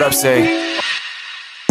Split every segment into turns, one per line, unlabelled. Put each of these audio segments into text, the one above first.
up, say.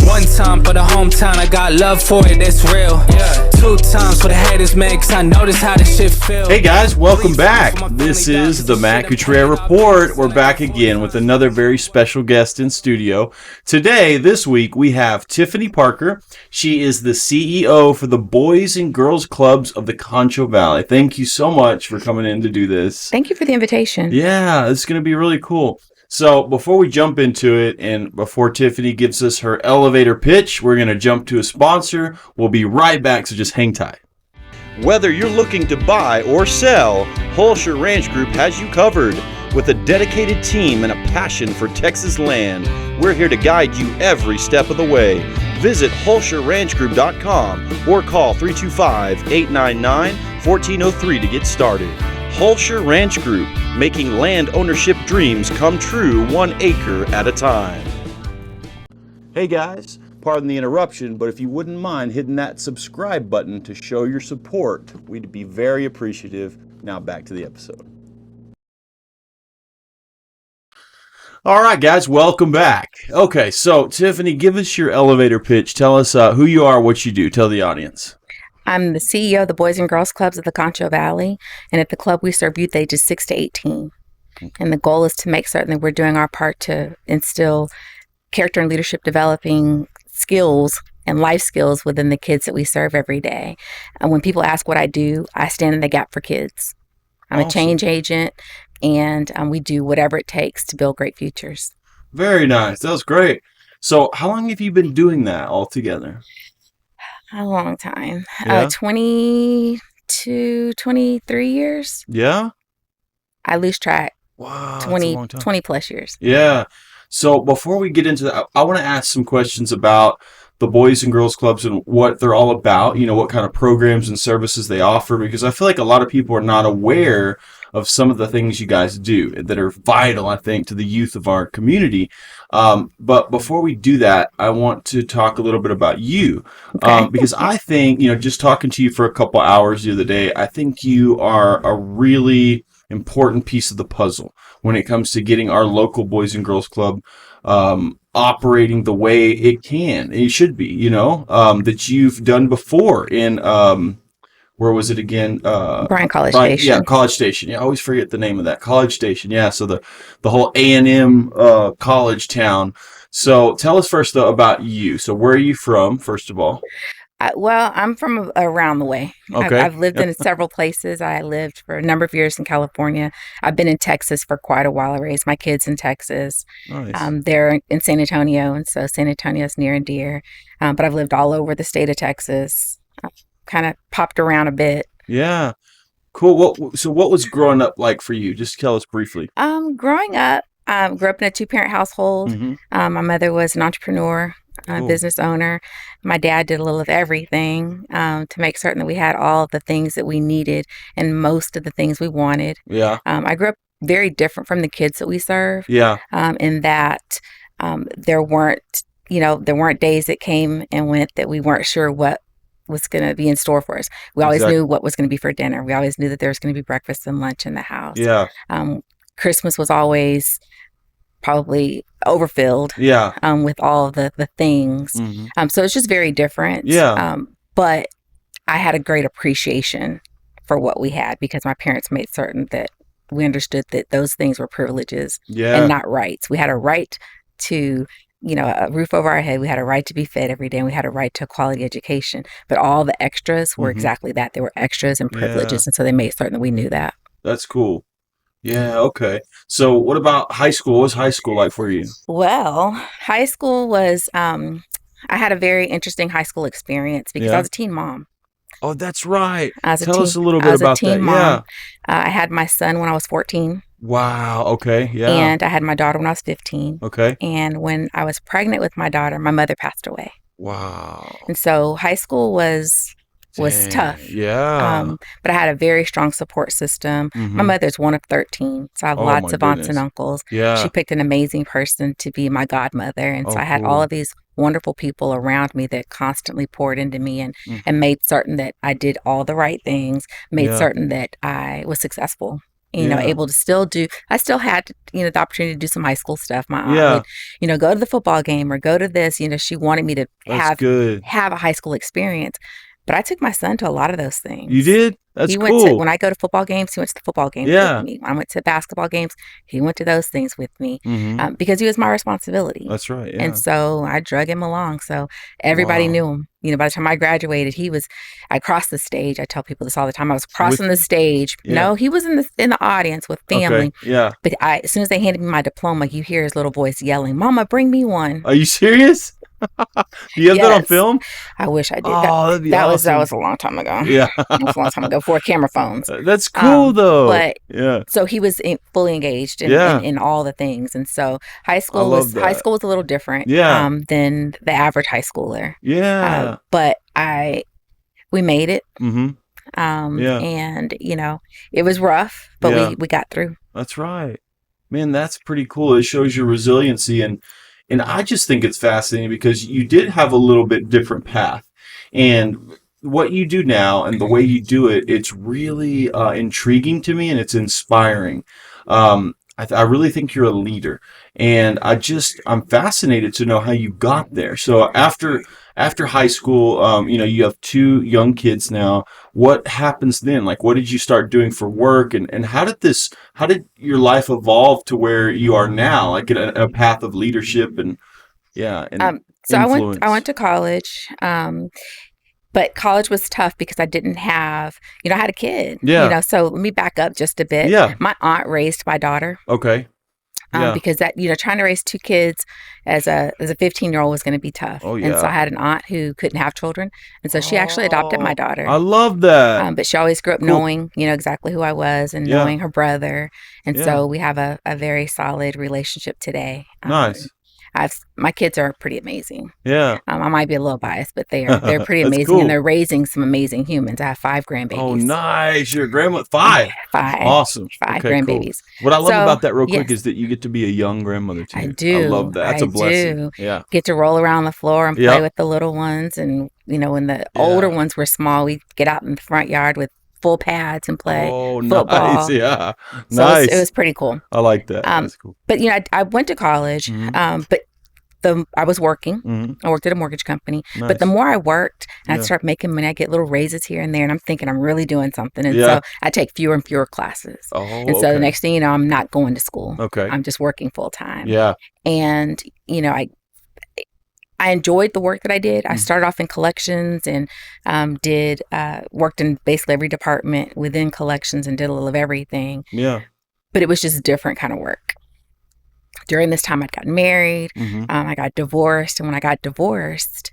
One time for the hometown, I got love for it, it's real. Yeah. 2 times for the haters, man, cause I notice how this shit feels.
Hey guys, welcome back. This is the Matt Couturier Report. We're back again with another very special guest in studio. Today, this week, we have Tiffany Parker. She is the CEO for the Boys and Girls Clubs of the Concho Valley. Thank you so much for coming in to do this.
Thank you for the invitation.
Yeah, it's going to be really cool. So before we jump into it and before Tiffany gives us her elevator pitch, we're going to jump to a sponsor. We'll be right back, so just hang tight. Whether you're looking to buy or sell, Holscher Ranch Group has you covered. With a dedicated team and a passion for Texas land, we're here to guide you every step of the way. Visit HolscherRanchGroup.com or call 325-899-1403 to get started. Holscher Ranch Group, making land ownership dreams come true 1 acre at a time. Hey guys, pardon the interruption, but if you wouldn't mind hitting that subscribe button to show your support, we'd be very appreciative. Now back to the episode. All right, guys, welcome back. Okay, so Tiffany, give us your elevator pitch. Tell us who you are, what you do. Tell the audience.
I'm the CEO of the Boys and Girls Clubs of the Concho Valley, and at the club we serve youth ages 6 to 18. And the goal is to make certain that we're doing our part to instill character and leadership developing skills and life skills within the kids that we serve every day. And when people ask what I do, I stand in the gap for kids. I'm a change agent, and we do whatever it takes to build great futures.
Very nice. That was great. So how long have you been doing that altogether?
A long time.
Yeah.
22, 23 years.
Yeah?
I lose track.
Wow,
20 plus years.
Yeah. So before we get into that, I want to ask some questions about the Boys and Girls Clubs and what they're all about, you know, what kind of programs and services they offer, because I feel like a lot of people are not aware of some of the things you guys do that are vital, I think, to the youth of our community. But before we do that, I want to talk a little bit about you, because I think, you know, just talking to you for a couple hours the other day, I think you are a really important piece of the puzzle when it comes to getting our local Boys and Girls Club operating the way it should be, you know, that you've done before in where was it again?
Bryan College Station.
Yeah, College Station. Yeah, I always forget the name of that. College Station. Yeah, so the whole A&M college town. So tell us first, though, about you. So where are you from, first of all?
Well, I'm from around the way.
Okay.
I've lived in several places. I lived for a number of years in California. I've been in Texas for quite a while. I raised my kids in Texas.
Nice.
They're in San Antonio, and so San Antonio is near and dear. But I've lived all over the state of Texas. I've kind of popped around a bit.
Yeah. Cool. So what was growing up like for you? Just tell us briefly.
Growing up, grew up in a 2-parent household.
Mm-hmm.
My mother was an entrepreneur.
Cool.
Business owner. My dad did a little of everything to make certain that we had all of the things that we needed and most of the things we wanted.
Yeah.
I grew up very different from the kids that we serve.
Yeah.
In that there weren't days that came and went that we weren't sure what was going to be in store for us. We always knew what was going to be for dinner. We always knew that there was going to be breakfast and lunch in the house.
Yeah.
Christmas was always probably overfilled with all of the things.
Mm-hmm.
So it's just very different.
Yeah.
But I had a great appreciation for what we had because my parents made certain that we understood that those things were privileges and not rights. We had a right to, you know, a roof over our head. We had a right to be fed every day, and we had a right to a quality education. But all the extras were exactly that. They were extras and privileges. And so they made certain that we knew that.
That's cool. Yeah, okay. So what about high school? What was high school like for you?
Well, high school was, I had a very interesting high school experience because I was a teen mom.
Oh, that's right.
Tell
us a little bit about that.
Mom.
Yeah.
I had my son when I was 14.
Wow. Okay. Yeah.
And I had my daughter when I was 15.
Okay.
And when I was pregnant with my daughter, my mother passed away.
Wow.
And so high school was tough.
Yeah.
But I had a very strong support system. My mother's one of 13, so I have lots of aunts and uncles.
Yeah.
She picked an amazing person to be my godmother. And so I had all of these wonderful people around me that constantly poured into me and made certain that I did all the right things, made certain that I was successful. able to still I still had, the opportunity to do some high school stuff. My aunt
Yeah.
would, go to the football game or go to this, she wanted me to
That's good.
have a high school experience. But I took my son to a lot of those things.
You did? That's
He
cool.
went to, when I go to football games, he went to the football games
Yeah.
with me. When I went to basketball games, he went to those things with me
Mm-hmm.
because he was my responsibility.
That's right. Yeah.
And so I drug him along. So everybody
Wow.
knew him. By the time I graduated, I crossed the stage. I tell people this all the time. I was crossing
With
the stage.
Yeah.
No, he was in the audience with family.
Okay. Yeah.
But as soon as they handed me my diploma, you hear his little voice yelling, "Mama, bring me one."
Are you serious? Do you have that on
Yes.
film?
I wish I did.
Oh, that'd be
that
awesome.
was a long time ago.
Yeah.
That was a long time ago before camera phones.
That's cool though.
But
yeah.
so he was fully engaged in all the things, and so high school was a little different than the average high schooler.
Yeah.
But we made it.
Mm-hmm.
And it was rough, but we got through.
That's right. Man, that's pretty cool. It shows your resiliency, and I just think it's fascinating because you did have a little bit different path, and what you do now and the way you do it, it's really intriguing to me, and it's inspiring. I really think you're a leader, and I'm fascinated to know how you got there. So after high school, you have 2 young kids now. What happens then? Like, what did you start doing for work, and how did your life evolve to where you are now, like in a path of leadership and
so
influence?
I went to college. But college was tough because I didn't have, I had a kid.
Yeah.
So let me back up just a bit.
Yeah.
My aunt raised my daughter.
Okay. Yeah.
Because that, trying to raise 2 kids as a 15-year-old was going to be tough.
Oh, yeah.
And so I had an aunt who couldn't have children. And so she actually adopted my daughter.
I love that.
But she always grew up knowing, exactly who I was and knowing her brother. And so we have a very solid relationship today.
Nice.
My kids are pretty amazing.
Yeah.
I might be a little biased, but they're pretty amazing,
cool.
and they're raising some amazing humans. I have 5 grandbabies.
Oh, nice! You're a grandma. 5.
5.
Awesome.
5
okay,
grandbabies.
Cool. What I love about that real quick
yes.
is that you get to be a young grandmother too.
I do.
I love that. That's a blessing.
Do.
Yeah.
Get to roll around the floor and play with the little ones, and when the older ones were small, we'd get out in the front yard with full pads and play football.
Nice. Yeah.
So
Nice.
it was pretty cool.
I like that. That's cool.
But I went to college, but I was working.
Mm-hmm.
I worked at a mortgage company.
Nice.
But the more I worked, and I'd start making money, I get little raises here and there, and I'm thinking I'm really doing something. And so I take fewer and fewer classes.
Oh,
and so the next thing you know, I'm not going to school.
Okay.
I'm just working full time.
Yeah.
And I enjoyed the work that I did. I started off in collections and worked in basically every department within collections and did a little of everything.
Yeah.
But it was just different kind of work. During this time, I'd gotten married.
Mm-hmm.
I got divorced. And when I got divorced,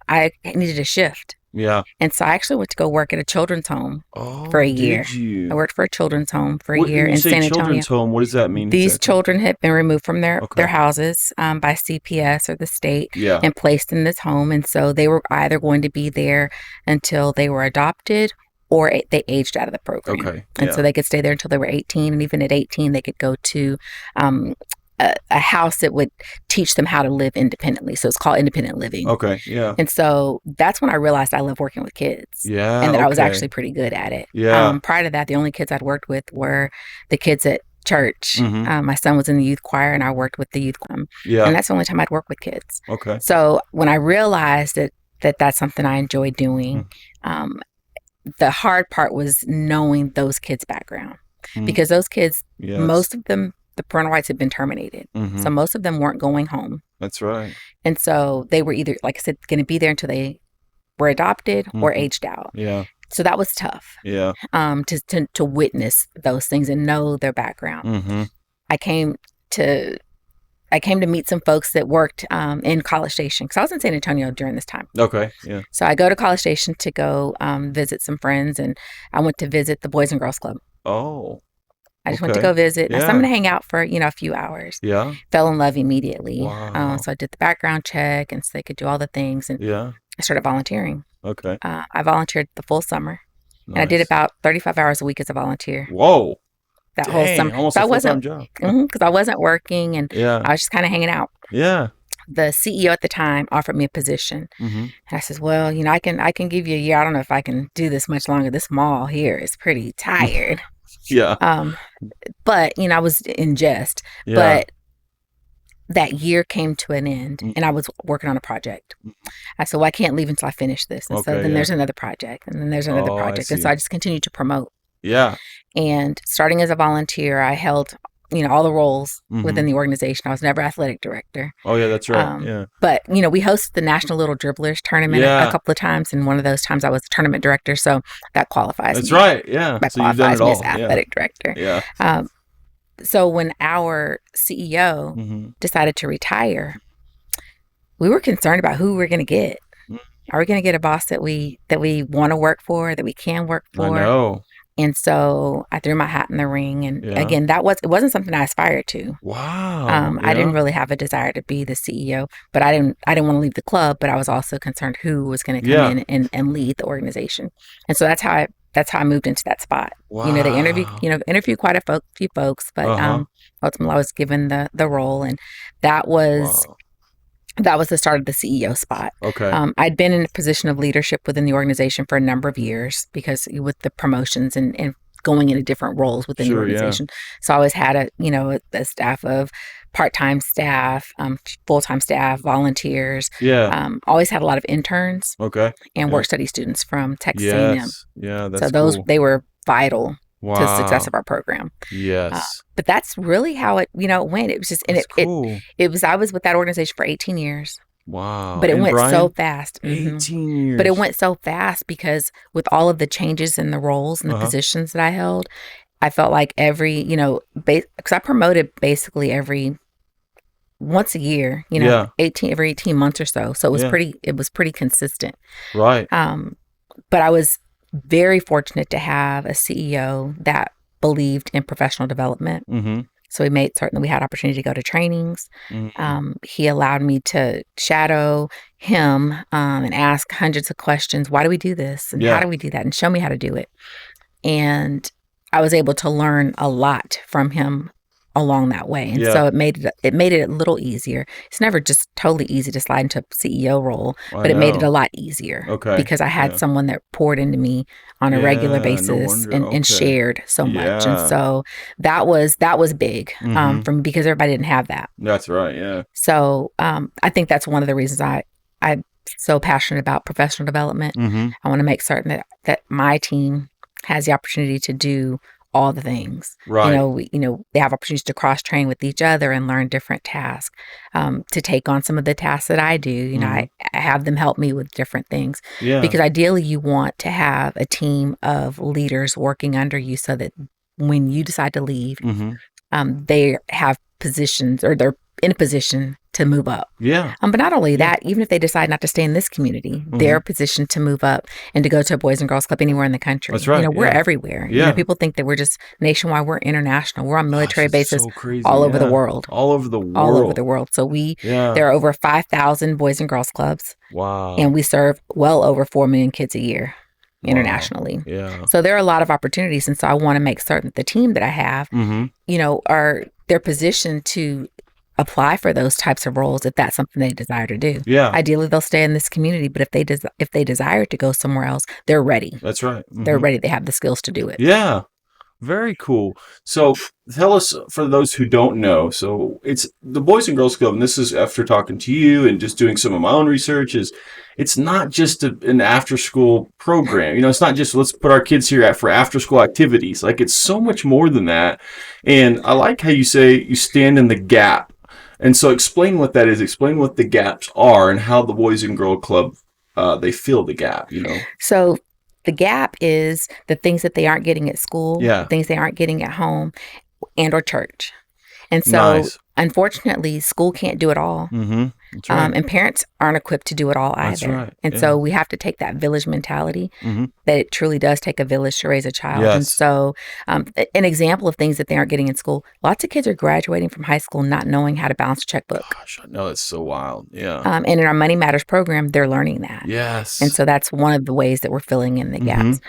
I needed a shift.
Yeah.
And so I actually went to go work at a children's home for a year.
Did you?
I worked for a children's home for a year in San Antonio.
Children's home, what does that mean?
These
exactly?
children had been removed from their houses by CPS or the state and placed in this home. And so they were either going to be there until they were adopted or they aged out of the program.
Okay.
And so they could stay there until they were 18. And even at 18, they could go to a house that would teach them how to live independently. So it's called independent living.
Okay. Yeah.
And so that's when I realized I love working with kids.
Yeah.
And that I was actually pretty good at it.
Yeah.
Prior to that, the only kids I'd worked with were the kids at church.
Mm-hmm.
My son was in the youth choir and I worked with the youth choir.
Yeah.
And that's the only time I'd work with kids.
Okay.
So when I realized that that's something I enjoy doing, the hard part was knowing those kids' background. Because those kids, most of them, the parental rights had been terminated. So most of them weren't going home.
That's right.
And so they were either, like I said, going to be there until they were adopted or aged out.
Yeah.
So that was tough.
Yeah.
To witness those things and know their background.
Mm-hmm.
I came to meet some folks that worked in College Station because I was in San Antonio during this time.
Okay. Yeah.
So I go to College Station to go visit some friends, and I went to visit the Boys and Girls Club.
Oh.
I just went to go visit.
Yeah.
I said, I'm going to hang out for, a few hours.
Yeah.
Fell in love immediately.
Wow.
So I did the background check, and so they could do all the things. And I started volunteering.
Okay.
I volunteered the full summer.
Nice.
And I did about 35 hours a week as a volunteer.
Whoa.
That whole summer.
Almost
so
a full-time job.
Because I wasn't working, and I was just kind of hanging out.
Yeah.
The CEO at the time offered me a position. And I said, well, I can give you a year. I don't know if I can do this much longer. This mall here is pretty tired.
Yeah.
But, I was in jest.
Yeah.
But that year came to an end
Mhm.
and I was working on a project. I said, well, I can't leave until I finish this. And so
Okay,
then
yeah.
there's another project and then there's another
Oh, I
project. And so
see.
I just continued to promote.
Yeah.
And starting as a volunteer, I held, all the roles
Mhm.
within the organization. I was never athletic director.
Oh, yeah, that's right. Yeah.
But, we hosted the National Little Dribblers tournament
Yeah.
a couple of times. And one of those times I was tournament director. So that qualifies
That's
me.
right. Yeah.
That
So you've done
qualifies
it
me
all.
as athletic director.
Yeah.
So when our CEO
Mhm.
decided to retire, we were concerned about who we were going to get.
Mm.
Are we going to get a boss that we want to work for, that we can work
I
for?
know.
And so I threw my hat in the ring. And
Yeah.
again, it wasn't something I aspired to.
Wow.
I didn't
Yeah.
really have a desire to be the CEO, but I didn't want to leave the club, but I was also concerned who was going to come in and lead the organization. And so that's how I moved into that spot.
Wow.
They interviewed quite a few folks, but ultimately I was given the role, and that was
Wow.
that was the start of the CEO spot.
Okay.
I'd been in a position of leadership within the organization for a number of years because with the promotions and going into different roles within the
Sure, yeah.
organization. So I always had a staff of part-time staff, full-time staff, volunteers.
Yeah.
Always had a lot of interns
Okay.
and
Yeah.
work study students from Texas A&M.
Yes. Yeah,
So
that's
those
cool.
they were vital to the success
Wow.
of our program.
Yes.
But that's really how it went. It was just
That's cool.
I was with that organization for 18 years.
Wow.
But it
And
went so
Brian?
fast.
18 years.
But it went so fast because with all of the changes in the roles and the positions that I held, I felt like every, because I promoted basically every once a year,
Yeah.
every 18 months or so. So it was pretty consistent.
Right.
But I was very fortunate to have a CEO that believed in professional development.
Mm-hmm.
So he made certain that we had opportunity to go to trainings.
Mm-hmm.
He allowed me to shadow him and ask hundreds of questions. Why do we do this? And how do we do that? And show me how to do it. And I was able to learn a lot from him along that way. And so it made it a little easier. It's never just totally easy to slide into a CEO role, but it made it a lot easier.
Okay.
Because I had someone that poured into me on a regular
No
basis
wonder.
and shared so much. And
Yeah.
so that was big for me because everybody didn't have that.
That's right. Yeah.
So I think that's one of the reasons I'm so passionate about professional development.
Mm-hmm.
I want to make certain that my team has the opportunity to do all the things.
Right.
They have opportunities to cross train with each other and learn different tasks, to take on some of the tasks that I do. I have them help me with different things.
Yeah.
Because ideally you want to have a team of leaders working under you so that when you decide to leave, they have positions or they're in a position to move up.
Yeah.
But not only that, even if they decide not to stay in this community, they're positioned to move up and to go to a Boys and Girls Club anywhere in the country.
That's right.
We're everywhere.
Yeah.
People think that we're just nationwide. We're international. We're on military bases
so crazy.
all over the world.
All over the world.
All over the world. So there are over 5,000 Boys and Girls Clubs.
Wow.
And we serve well over 4 million kids a year internationally.
Yeah.
So there are a lot of opportunities. And so I want to make certain that the team that I have, they're positioned to apply for those types of roles if that's something they desire to do.
Yeah.
Ideally, they'll stay in this community, but if they desire to go somewhere else, they're ready.
That's right.
They're ready. They have the skills to do it.
Yeah. Very cool. So tell us, for those who don't know, so it's the Boys and Girls Club, and this is after talking to you and just doing some of my own research, it's not just an after-school program. It's not just let's put our kids here for after-school activities. Like, it's so much more than that. And I like how you say you stand in the gap. And so explain what that is. Explain what the gaps are and how the Boys and Girl Club, they fill the gap,
So the gap is the things that they aren't getting at school, the things they aren't getting at home and or church. And so, unfortunately, school can't do it all.
Mm-hmm. That's right.
And parents aren't equipped to do it all either.
That's right.
And so we have to take that village mentality that it truly does take a village to raise a child.
Yes.
And so an example of things that they aren't getting in school, lots of kids are graduating from high school not knowing how to balance a checkbook.
Gosh, I know, it's so wild. Yeah.
And in our Money Matters program, they're learning that.
Yes.
And so that's one of the ways that we're filling in the gaps.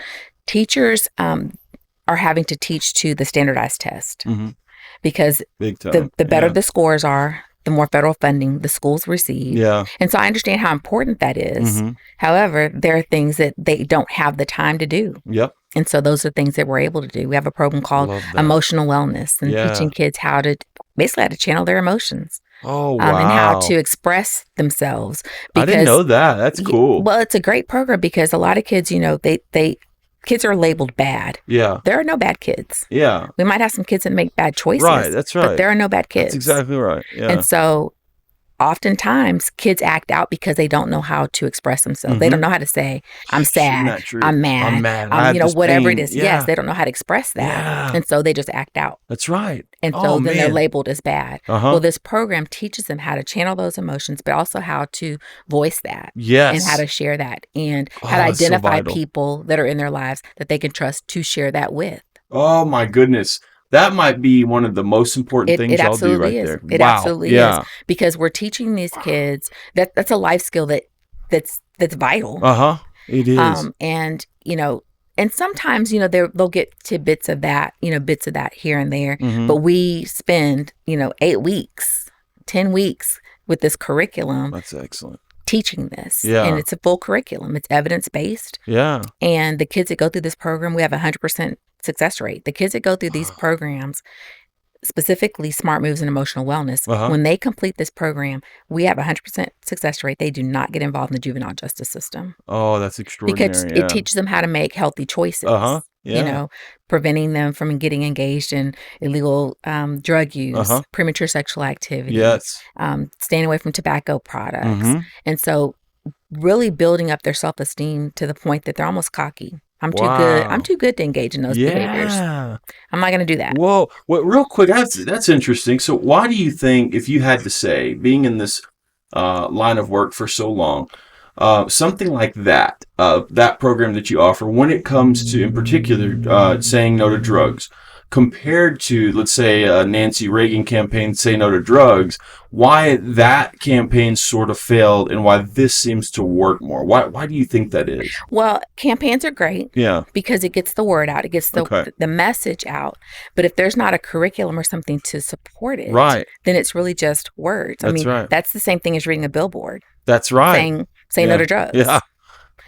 Teachers are having to teach to the standardized test. Because
Big time.
the better the scores are, the more federal funding the schools receive.
Yeah.
And so I understand how important that is.
Mm-hmm.
However, there are things that they don't have the time to do.
Yep.
And so those are things that we're able to do. We have a program called
Love that.
Emotional Wellness, and
Yeah.
teaching kids how to channel their emotions.
Oh, wow.
And how to express themselves.
I didn't know that. That's cool.
Well, it's a great program because a lot of kids, kids are labeled bad.
Yeah.
There are no bad kids.
Yeah.
We might have some kids that make bad choices.
Right. That's right.
But there are no bad kids.
That's exactly right. Yeah.
And so oftentimes kids act out because they don't know how to express themselves. They don't know how to say, I'm sad, I'm mad, whatever it is.
Yeah.
Yes, they don't know how to express that.
Yeah.
And so they just act out.
That's right.
And so then they're labeled as bad.
Uh-huh.
Well, this program teaches them how to channel those emotions, but also how to voice that.
Yes.
And how to share that, and how to identify people that are in their lives that they can trust to share that with.
Oh, my goodness. That might be one of the most important things y'all do right there.
It absolutely is. Because we're teaching these kids that's a life skill that's vital.
Uh-huh. It is.
And sometimes, they'll get tidbits of that, bits of that here and there.
Mm-hmm.
But we spend, 8 weeks, 10 weeks with this curriculum.
That's excellent.
Teaching this.
Yeah.
And it's a full curriculum. It's evidence-based.
Yeah.
And the kids that go through this program, we have 100% success rate. The kids that go through these programs, specifically Smart Moves and Emotional Wellness, when they complete this program, we have 100% success rate. They do not get involved in the juvenile justice system.
Oh, that's extraordinary.
Because it teaches them how to make healthy choices.
Yeah.
Preventing them from getting engaged in illegal drug use, premature sexual activity, staying away from tobacco products.
Mm-hmm.
And so really building up their self-esteem to the point that they're almost cocky. I'm too good. I'm too good to engage in those behaviors. I'm not going to do that.
Whoa. Well, real quick, that's interesting. So why do you think, if you had to say, being in this line of work for so long, something like that, that program that you offer, when it comes to, in particular, saying no to drugs, compared to, let's say, a Nancy Reagan campaign, Say No to Drugs, why that campaign sort of failed and why this seems to work more? Why do you think that is?
Well, campaigns are great.
Yeah.
Because it gets the word out. It gets the message out. But if there's not a curriculum or something to support it, then it's really just words. That's the same thing as reading a billboard.
That's right.
Saying, say no to drugs.
Yeah.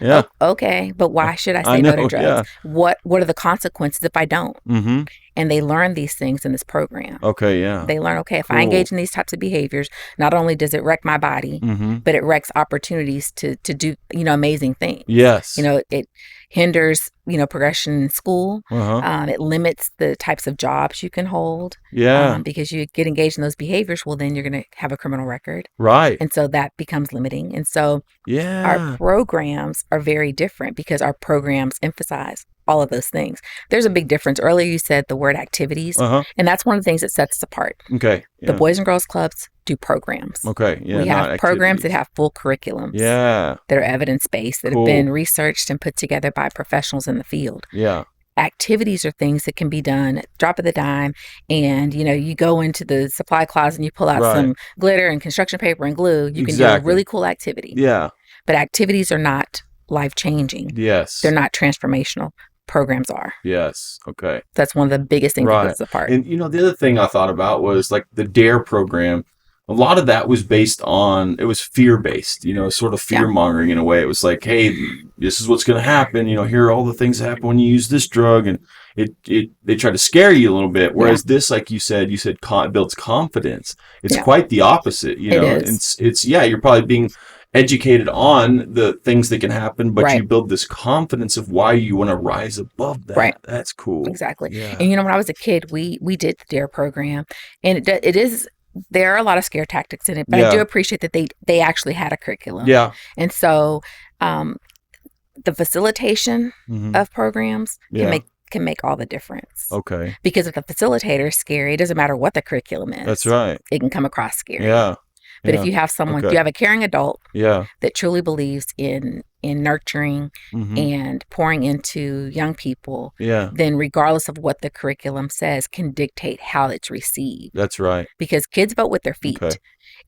Yeah.
Okay, but why should I say no to drugs?
Yeah.
What are the consequences if I don't?
Mm-hmm.
And they learn these things in this program.
Okay, yeah.
They learn, if I engage in these types of behaviors, not only does it wreck my body, but it wrecks opportunities to do, amazing things.
Yes.
It hinders, progression in school. It limits the types of jobs you can hold.
Yeah.
Because you get engaged in those behaviors, well, then you're going to have a criminal record.
Right.
And so that becomes limiting. And so our programs are very different because our programs emphasize all of those things. There's a big difference. Earlier you said the word activities, and that's one of the things that sets us apart.
Okay. Yeah.
The Boys and Girls Clubs do programs.
Okay. Yeah.
We have programs that have full curriculums.
Yeah.
That are evidence-based, that have been researched and put together by professionals in the field.
Yeah.
Activities are things that can be done at the drop of the dime, and you go into the supply closet and you pull out some glitter and construction paper and glue. You can do a really cool activity.
Yeah.
But activities are not life-changing.
Yes.
They're not transformational. Programs are.
Yes. Okay.
That's one of the biggest things that sets us apart.
And the other thing I thought about was like the DARE program. A lot of that was based on, it was fear-based, sort of fear-mongering in a way. It was like, hey, this is what's going to happen. Here are all the things that happen when you use this drug. And they try to scare you a little bit. Whereas this, like you said it builds confidence. It's quite the opposite,
It is.
It's you're probably being educated on the things that can happen, but you build this confidence of why you want to rise above that. Right. That's cool.
Exactly.
Yeah.
And when I was a kid, we did the DARE program, and it is, there are a lot of scare tactics in it, but I do appreciate that they actually had a curriculum.
Yeah.
And so the facilitation of programs can make all the difference.
Okay.
Because if the facilitator is scary, it doesn't matter what the curriculum is.
That's right.
It can come across scary.
Yeah.
But if you have someone, you have a caring adult that truly believes in nurturing and pouring into young people, then regardless of what the curriculum says, can dictate how it's received.
That's right.
Because kids vote with their feet.
Okay.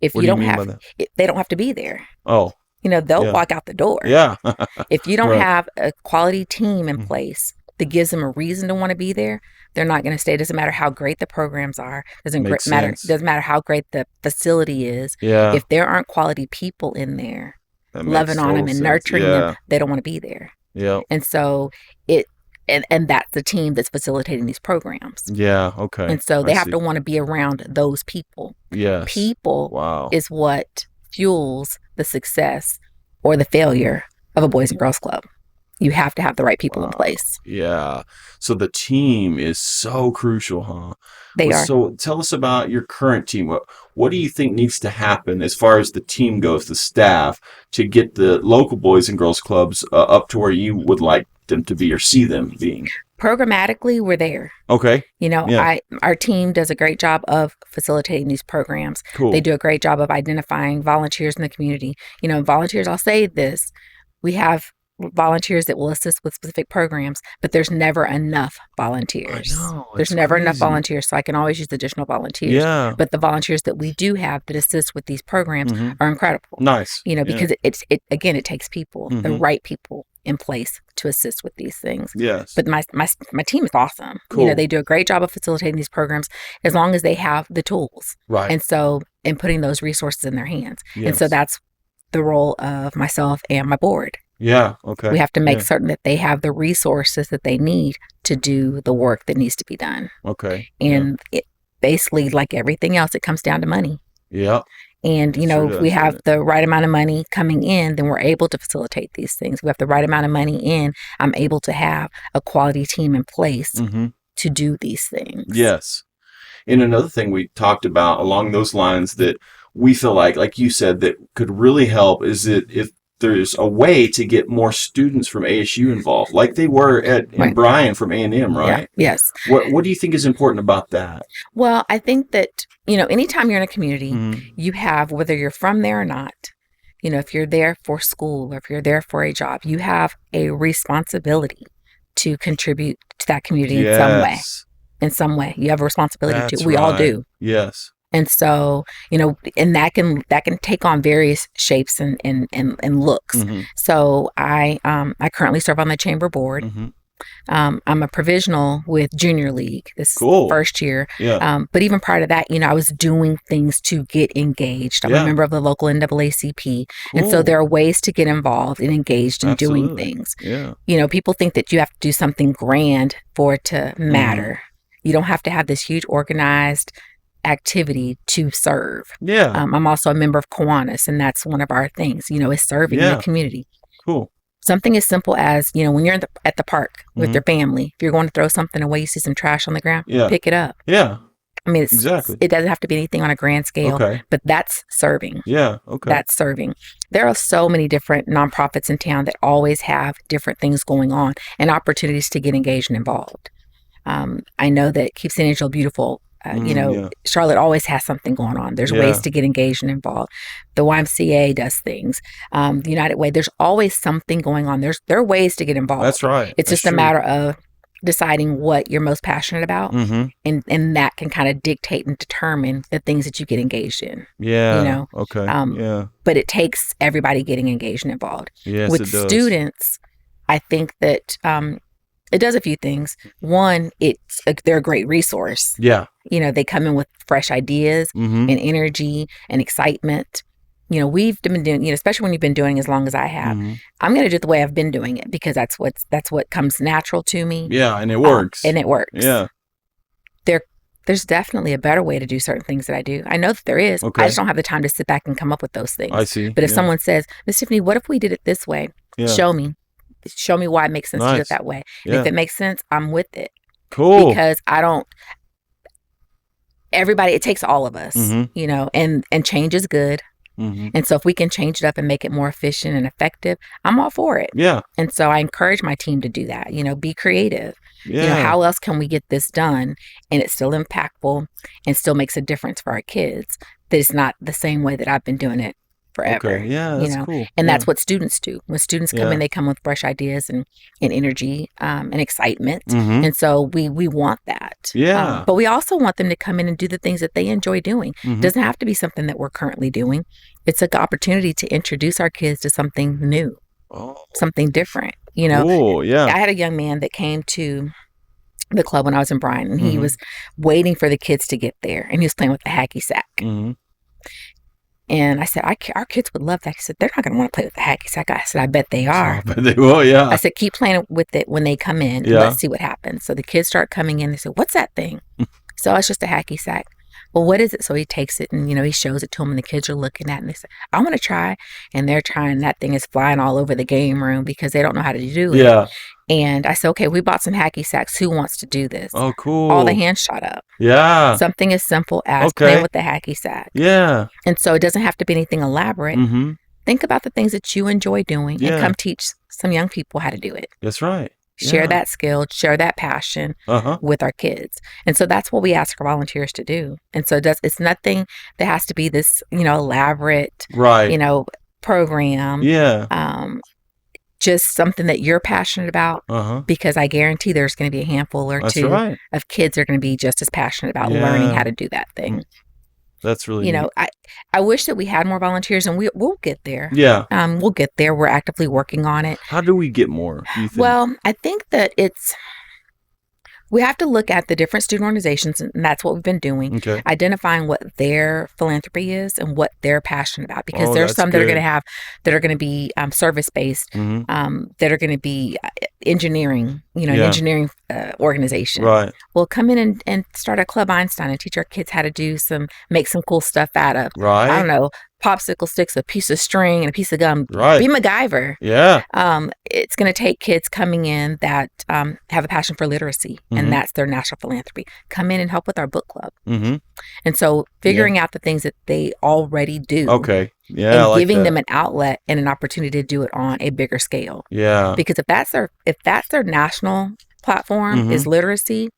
If
what
you
do
don't
mean
have,
by that?
they don't have to be there.
Oh.
They'll walk out the door.
Yeah.
If you don't have a quality team in place that gives them a reason to want to be there, they're not going to stay. It doesn't matter how great the programs are.
Makes
Matter.
sense.
Doesn't matter how great the facility is.
Yeah.
If there aren't quality people in there,
That makes
loving on
total
them and
sense.
nurturing
Yeah.
them, they don't want to be there.
Yep.
And so and that's the team that's facilitating these programs.
Yeah. Okay.
And so they
I
have
see.
to want to be around those people.
Yes.
People
Wow.
is what fuels the success or the failure of a Boys and Girls Club. You have to have the right people in place.
Yeah. So the team is so crucial, huh?
They are.
So tell us about your current team. What do you think needs to happen as far as the team goes, the staff, to get the local Boys and Girls Clubs up to where you would like them to be or see them being?
Programmatically, we're there.
Okay.
You know,
Yeah.
our team does a great job of facilitating these programs.
Cool.
They do a great job of identifying volunteers in the community. You know, volunteers, I'll say this, we have volunteers that will assist with specific programs, but there's never enough volunteers.
I know,
There's
it's
never enough
crazy.
volunteers, so I can always use additional volunteers.
Yeah.
But the volunteers that we do have that assist with these programs
Mhm.
are incredible.
Nice.
You know,
Yeah.
because it takes people, the
Mhm.
right people in place to assist with these things.
Yes.
But my team is awesome. You
Cool.
know, they do a great job of facilitating these programs as long as they have the tools.
Right.
And so, and putting those resources in their hands. And so
Yes.
that's the role of myself and my board.
Yeah. Okay.
We have to make
Yeah.
certain that they have the resources that they need to do the work that needs to be done.
Okay.
And it basically, like everything else, it comes down to money.
Yeah.
And, you
It
know,
sure
if we
does,
have
doesn't
the right amount of money coming in, then we're able to facilitate these things. We have the right amount of money in, I'm able to have a quality team in place
Mm-hmm.
to do these things.
Yes. And another thing we talked about along those lines that we feel like you said, that could really help is that if there's a way to get more students from ASU involved, like they were in
Right.
Bryan from A&M, right?
Yeah. Yes.
What do you think is important about that?
Well, I think that, you know, anytime you're in a community,
Mhm.
you have, whether you're from there or not, you know, if you're there for school or if you're there for a job, you have a responsibility to contribute to that community in some way.
Yes.
In some way, you have a responsibility
That's
to. We all
right.
do.
Yes.
And so, you know, and that can take on various shapes and looks.
Mhm.
So I currently serve on the chamber board.
Mhm.
I'm a provisional with Junior League this
Cool.
first year.
Yeah.
But even prior to that, you know, I was doing things to get engaged. I'm
Yeah.
a member of the local NAACP. And so
Cool.
there are ways to get involved and engaged in doing
Absolutely.
things.
Yeah.
You know, people think that you have to do something grand for it to
Mm-hmm.
matter. You don't have to have this huge organized activity to serve.
Yeah.
I'm also a member of Kiwanis, and that's one of our things, you know, is serving
Yeah.
the community.
Cool.
Something as simple as, you know, when you're at the park with
Mhm.
your family, if you're going to throw something away, you see some trash on the ground,
Yeah.
pick it up.
Yeah.
I mean,
Exactly.
it doesn't have to be anything on a grand scale,
Okay.
but that's serving.
Yeah. Okay.
That's serving. There are so many different nonprofits in town that always have different things going on and opportunities to get engaged and involved. I know that Keep St. Angelo Beautiful, you know,
yeah.
Charlotte always has something going on. There's
Yeah.
ways to get engaged and involved. The YMCA does things. The United Way, there's always something going on. There are ways to get involved.
That's right.
It's just a matter of deciding what you're most passionate about,
Mm-hmm.
and that can kind of dictate and determine the things that you get engaged in.
Yeah.
You know,
Okay. yeah.
But it takes everybody getting engaged and involved.
Yes,
With
it does.
students, I think that it does a few things. One, they're a great resource.
Yeah.
You know, they come in with fresh ideas
Mm-hmm.
and energy and excitement. You know, we've been doing, you know, especially when you've been doing as long as I have.
Mm-hmm.
I'm going to do it the way I've been doing it because that's what comes natural to me.
Yeah, and it works.
And it works.
Yeah.
There's definitely a better way to do certain things that I do. I know that there is.
Okay.
I just don't have the time to sit back and come up with those things.
I see.
But if
Yeah.
someone says, Miss Tiffany, what if we did it this way?
Yeah.
Show me why it makes sense to do
Nice.
it that way. And
Yeah.
if it makes sense, I'm with it.
Cool.
Because everybody, it takes all of us,
Mhm.
you know, and change is good.
Mm-hmm.
And so if we can change it up and make it more efficient and effective, I'm all for it.
Yeah.
And so I encourage my team to do that, you know, be creative.
Yeah.
You know, how else can we get this done and it's still impactful and still makes a difference for our kids? That it's not the same way that I've been doing it forever.
Okay. Yeah, that's
you know,
cool.
and
Yeah.
that's what students do. When students come
Yeah.
in, they come with fresh ideas and energy and excitement.
Mhm.
And so we want that.
Yeah.
But we also want them to come in and do the things that they enjoy doing. It
Mhm.
doesn't have to be something that we're currently doing. It's an opportunity to introduce our kids to something new,
Oh,
something different. You know,
cool. Yeah.
I had a young man that came to the club when I was in Bryan, and he
Mhm.
was waiting for the kids to get there, and he was playing with the hacky sack.
Mhm.
And I said, our kids would love that. He said, they're not going to want to play with the hacky sack. I said, I bet they are.
Oh, but they will, yeah.
I said, keep playing with it when they come in.
Yeah.
Let's see what happens. So the kids start coming in. They said, what's that thing? So it's just a hacky sack. Well, what is it? So he takes it and, he shows it to them, and the kids are looking at it, and they say, I want to try. And they're trying. That thing is flying all over the game room because they don't know how to do it.
Yeah.
And I said, okay, we bought some hacky sacks. Who wants to do this?
Oh, cool.
All the hands shot up.
Yeah.
Something as simple as
Okay.
playing with the hacky sack.
Yeah.
And so it doesn't have to be anything elaborate.
Mm-hmm.
Think about the things that you enjoy doing
Yeah.
and come teach some young people how to do it.
That's right.
Share
Yeah.
that skill, share that passion
Uh-huh.
with our kids. And so that's what we ask our volunteers to do. And so it's nothing that has to be this, elaborate,
Right.
program.
Yeah.
Just something that you're passionate about,
Uh-huh.
because I guarantee there's going to be a handful or
That's
two
right.
of kids that are going to be just as passionate about learning how to do that thing.
That's really neat.
I wish that we had more volunteers, and we'll get there.
Yeah.
We'll get there. We're actively working on it.
How do we get more, do you think?
Well, I think that we have to look at the different student organizations, and that's what we've been doing.
Okay.
Identifying what their philanthropy is and what they're passionate about, because
Oh,
there's
that's
some that are
good.
going to be service based,
Mhm.
that are going to be engineering, an
Yeah.
engineering organization.
Right.
Well, come in and start a Club Einstein and teach our kids how to make some cool stuff out of,
Right.
I don't know, popsicle sticks, a piece of string, and a piece of gum.
Right.
Be MacGyver.
Yeah.
It's going to take kids coming in that have a passion for literacy,
Mhm.
and that's their national philanthropy. Come in and help with our book club.
Mm-hmm.
And so figuring out the things that they already do,
Okay. Yeah.
and
I like
giving
that.
them an outlet and an opportunity to do it on a bigger scale.
Yeah.
Because if that's their national platform
Mhm.
is literacy,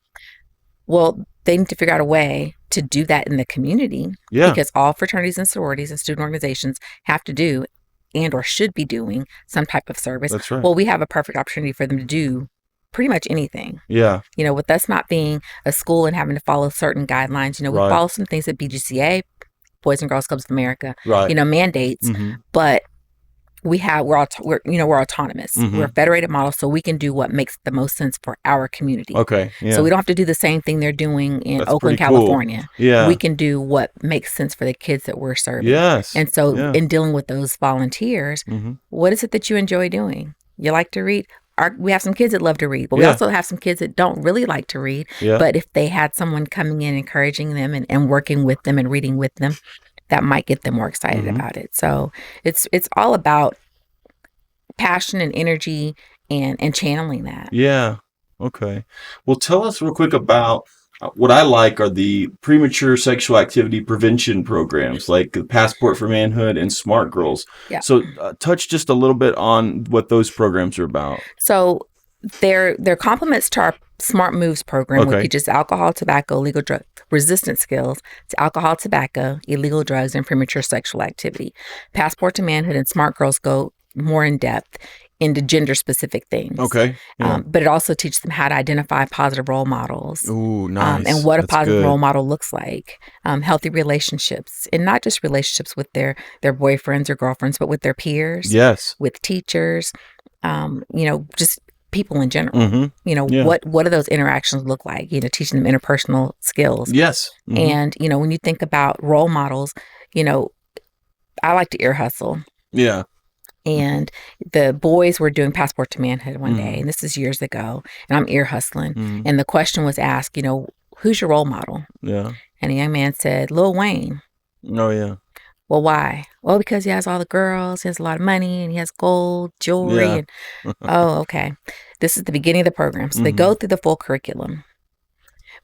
well, they need to figure out a way to do that in the community.
Yeah.
Because all fraternities and sororities and student organizations have to do and or should be doing some type of service.
That's right.
Well, we have a perfect opportunity for them to do pretty much anything.
Yeah.
With us not being a school and having to follow certain guidelines, we
Right.
follow some things that BGCA, Boys and Girls Clubs of America,
Right.
mandates,
Mm-hmm.
but we're autonomous.
Mhm.
We're a federated model, so we can do what makes the most sense for our community.
Okay. Yeah.
So we don't have to do the same thing they're doing in
That's
Oakland,
pretty cool.
California.
Yeah.
We can do what makes sense for the kids that we're serving.
Yes.
And so
Yeah.
in dealing with those volunteers,
Mm-hmm.
what is it that you enjoy doing? You like to read? We have some kids that love to read, but we
Yeah.
also have some kids that don't really like to read.
Yeah.
But if they had someone coming in, encouraging them and working with them and reading with them, that might get them more excited
Mhm.
about it. So it's all about passion and energy and channeling that.
Yeah. Okay. Well, tell us real quick about what I like are the premature sexual activity prevention programs like the Passport for Manhood and Smart Girls.
Yeah.
So touch just a little bit on what those programs are about.
So they're complements to our Smart Moves program,
Okay.
which teaches alcohol, tobacco, illegal drug resistance skills to alcohol, tobacco, illegal drugs, and premature sexual activity. Passport to Manhood and Smart Girls go more in depth into gender specific things.
Okay. Yeah.
But it also teaches them how to identify positive role models.
Ooh, nice.
And what a
That's
positive
good.
role model looks like. Healthy relationships, and not just relationships with their boyfriends or girlfriends, but with their peers,
Yes.
with teachers, just people in general.
Mm-hmm. Yeah.
What do those interactions look like? Teaching them interpersonal skills.
Yes. Mhm.
And, when you think about role models, I like to ear hustle.
Yeah.
And the boys were doing Passport to Manhood one
Mhm.
day, and this is years ago, and I'm ear hustling.
Mhm.
And the question was asked, who's your role model?
Yeah.
And a young man said, Lil Wayne.
Oh, yeah.
Well, why? Well, because he has all the girls, he has a lot of money, and he has gold, jewelry.
Yeah.
And, oh, okay. This is the beginning of the program. So they
Mhm.
go through the full curriculum,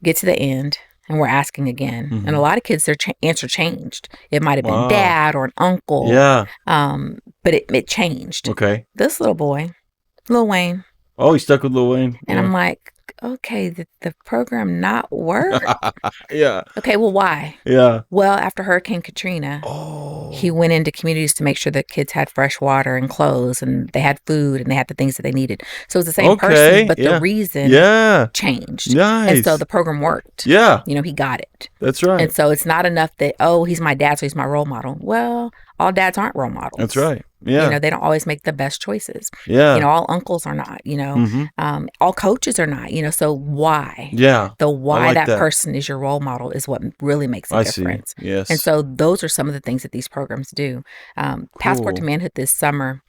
get to the end, and we're asking again.
Mhm.
And a lot of kids, their answer changed. It might have been
Wow.
dad or an uncle.
Yeah.
But it changed.
Okay.
This little boy, Lil Wayne.
Oh, he stuck with Lil Wayne.
And I'm like, okay, did the program not work?
Yeah.
Okay, well, why?
Yeah.
Well, after Hurricane Katrina,
Oh.
he went into communities to make sure that kids had fresh water and clothes, and they had food, and they had the things that they needed. So it was the same
Okay,
person, but
yeah.
the reason
Yeah.
changed.
Nice.
And so the program worked.
Yeah.
He got it.
That's right.
And so it's not enough that, oh, he's my dad, so he's my role model. Well, all dads aren't role models.
That's right. Yeah.
They don't always make the best choices.
Yeah.
All uncles are not, all coaches are not, so why?
Yeah.
The why
like
that
that.
person is your role model is what really makes a difference.
See. Yes.
And so those are some of the things that these programs do. Passport to Manhood this summer,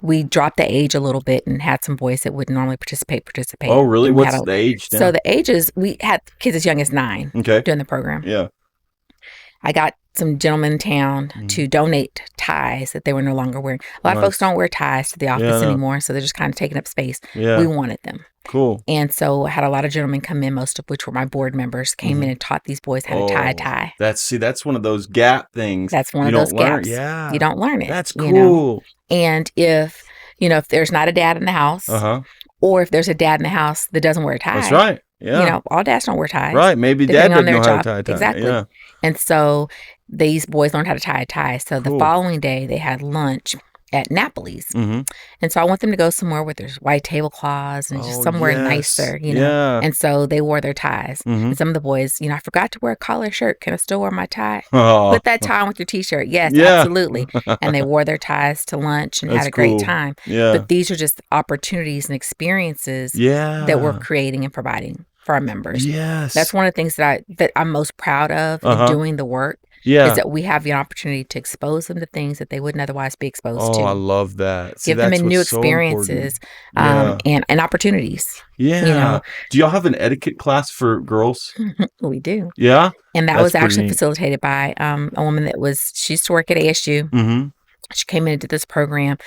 we dropped the age a little bit and had some boys that wouldn't normally participate.
Oh, really? What's the age now?
So the ages, we had kids as young as 9 doing the program.
Yeah.
I got some gentlemen in town to donate ties that they were no longer wearing. A lot of folks don't wear ties to the office anymore, so they're just kind of taking up space.
Yeah.
We wanted them.
Cool.
And so I had a lot of gentlemen come in, most of which were my board members, came in and taught these boys how to tie a tie.
That's one of those gap things.
That's one of those gaps.
Yeah.
You don't learn it.
That's cool.
And if there's not a dad in the house, or if there's a dad in the house that doesn't wear a tie.
That's right. Yeah.
All dads don't wear ties.
Right. Maybe dad doesn't know how to tie a tie.
Exactly.
Yeah.
And so these boys learned how to tie a tie. So the following day they had lunch at Napoli's. And so I want them to go somewhere where there's white tablecloths and just somewhere nicer,
Yeah.
And so they wore their ties. And some of the boys, I forgot to wear a collar shirt. Can I still wear my tie?
Oh.
Put that tie on with your t-shirt. Yes, absolutely. And they wore their ties to lunch and had a great time.
Yeah.
But these are just opportunities and experiences that we're creating and providing for our members.
Yes.
That's one of the things that I'm most proud of in doing the work. Is that we have the opportunity to expose them to things that they wouldn't otherwise be exposed to.
Oh, I love that.
Give them new experiences and opportunities.
Yeah. Do y'all have an etiquette class for girls?
We do.
Yeah.
And that was actually facilitated by a woman she used to work at ASU. She came in and did this program,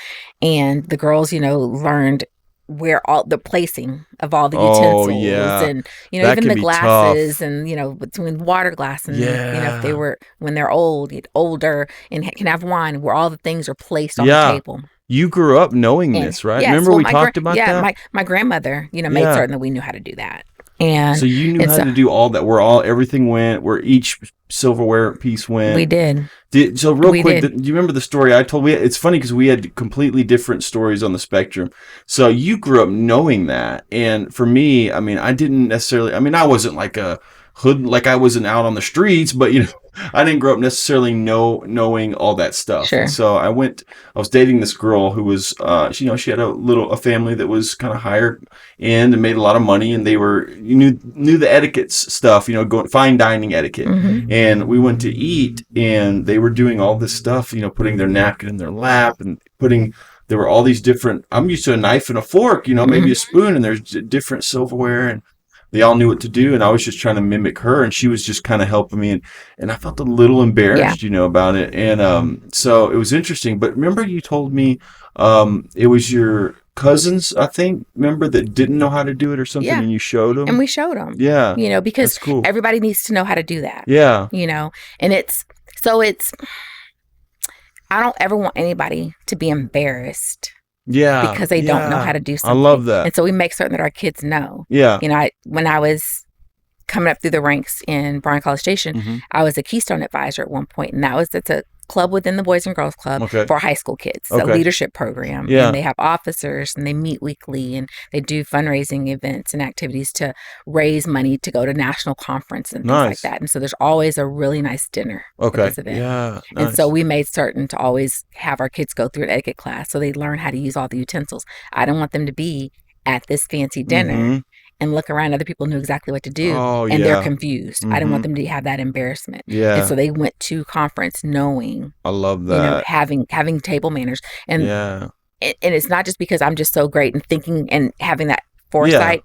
and the girls, learned where all the placing of all the utensils and even the glasses and between water glass and if they were when they're older and can have wine, where all the things are placed on the table.
You grew up knowing this, right?
Yes,
Remember we talked about that?
Yeah, my grandmother, made certain that we knew how to do that. And
so you knew how to do all that, where everything went, where each silverware piece went.
We did.
So real quick, do you remember the story I told? It's funny because we had completely different stories on the spectrum. So you grew up knowing that, and for me, I didn't necessarily. I wasn't like a hood, like I wasn't out on the streets, but I didn't grow up necessarily knowing all that stuff.
Sure.
And so I was dating this girl who was, she had a family that was kind of higher end and made a lot of money, and they were, knew the etiquette stuff, going fine dining etiquette. And we went to eat, and they were doing all this stuff, putting their napkin in their lap and there were all these different, I'm used to a knife and a fork, maybe a spoon, and there's different silverware, and they all knew what to do, and I was just trying to mimic her, and she was just kind of helping me, and I felt a little embarrassed, about it, and so it was interesting. But remember, you told me it was your cousins, I think, that didn't know how to do it or something, and you showed them,
and we showed them, because
cool.
Everybody needs to know how to do that, and it's I don't ever want anybody to be embarrassed.
Yeah.
Because they don't know how to do something.
I love that.
And so we make certain that our kids know.
Yeah.
When I was coming up through the ranks in Bryan College Station, I was a Keystone advisor at one point, and that's a club within the Boys and Girls Club for high school kids, a leadership program.
Yeah.
And they have officers, and they meet weekly, and they do fundraising events and activities to raise money to go to national conference and things like that. And so there's always a really nice dinner for this event.
Yeah.
And so we made certain to always have our kids go through an etiquette class so they learn how to use all the utensils. I don't want them to be at this fancy dinner and look around, other people knew exactly what to do, and they're confused. I didn't want them to have that embarrassment.
Yeah.
And so they went to conference knowing.
I love that.
Having table manners. And and it's not just because I'm just so great and thinking and having that foresight.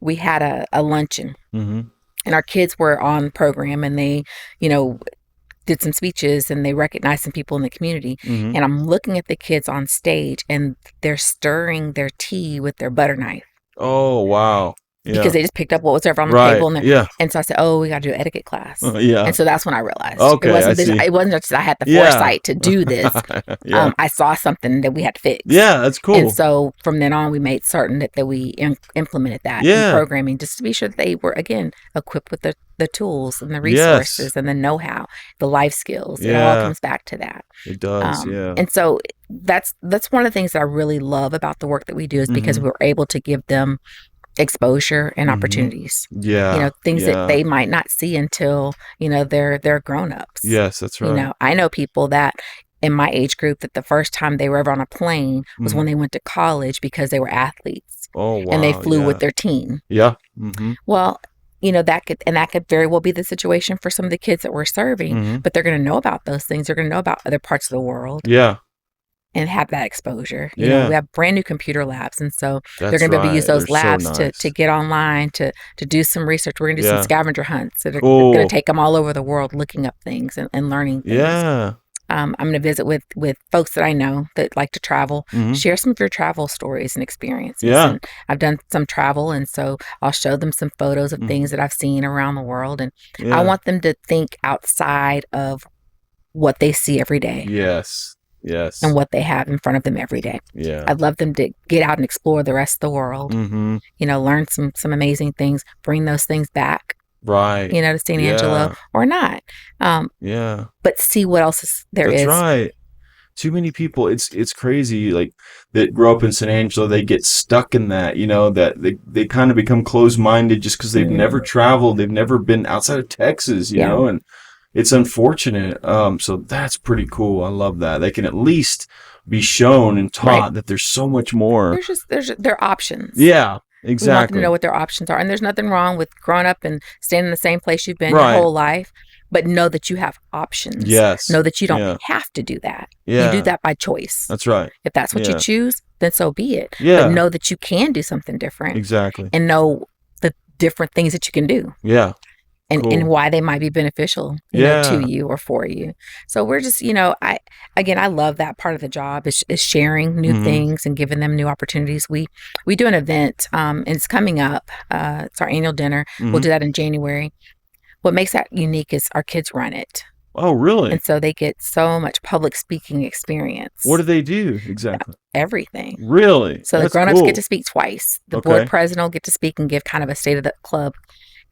We had a luncheon, and our kids were on the program, and they, did some speeches, and they recognized some people in the community. And I'm looking at the kids on stage, and they're stirring their tea with their butter knife.
Oh, wow. Yeah.
Because they just picked up what was ever on the table. And so I said, we got to do an etiquette class. And so that's when I realized.
Okay,
it wasn't just that I had the foresight to do this. I saw something that we had to fix.
Yeah, that's cool.
And so from then on, we made certain that we implemented that in programming, just to be sure that they were, again, equipped with the tools and the resources and the know-how, the life skills. It all comes back to that.
It does,
And so that's one of the things that I really love about the work that we do, is because we're able to give them exposure and
Mhm.
opportunities.
Yeah.
Things
Yeah.
that they might not see until, they're grown-ups.
Yes, that's right.
I know people that in my age group that the first time they were ever on a plane was when
Mhm.
they went to college because they were athletes
Oh,
and they
wow.
flew with
Yeah.
their team.
Yeah. Mhm.
Well, that could very well be the situation for some of the kids that we're serving,
Mhm.
but they're going to know about those things. They're going to know about other parts of the world
Yeah.
and have that exposure.
Yeah.
We have brand new computer labs, and so they're
That's
going to be able to use
right. They're
those
so
labs to
nice.
get online, to do some research. We're going to do some
Yeah.
scavenger hunts that are going to
Cool.
take them all over the world looking up things and learning things.
Yeah.
I'm going to visit with folks that I know that like to travel,
Mhm.
share some of your travel stories and experiences.
Yeah.
And I've done some travel, and so I'll show them some photos of
Mhm.
things that I've seen around the world. And I
Yeah.
want them to think outside of what they see every day
Yes. Yes.
and what they have in front of them every day.
Yeah.
I'd love them to get out and explore the rest of the world,
Mhm.
learn some amazing things, bring those things back,
Right.
to St. Angelo
Yeah.
or not.
Yeah.
But see what else there
That's
is.
right. Too many people. It's crazy. Like that grow up in San Angelo, they get stuck in that. That they kind of become closed minded just because they've never traveled. They've never been outside of Texas.
Yeah.
And it's unfortunate. So that's pretty cool. I love that they can at least be shown and taught
Right.
that there's so much more.
There are options.
Yeah.
We want them
Exactly.
to know what their options are. And there's nothing wrong with growing up and staying in the same place you've been
Right.
your whole life, but know that you have options.
Yes.
Know that you don't
Yeah.
have to do that.
Yeah.
You do that by choice.
That's right.
If that's what you
Yeah.
choose, then so be it.
Yeah.
But know that you can do something different
Exactly.
and know the different things that you can do
Yeah.
and
Cool.
why they might be beneficial
Yeah.
to you or for you. So we're just, I love that part of the job is sharing new
Mhm.
things and giving them new opportunities. We do an event, and it's coming up. It's our annual dinner. We'll
Mhm.
do that in January. What makes that unique is our kids run it.
Oh, really?
And so they get so much public speaking experience.
What do they do exactly?
Everything.
Really?
So the
That's
grown-ups
cool.
get to speak twice. The
Okay.
board president will get to speak and give kind of a state of the club.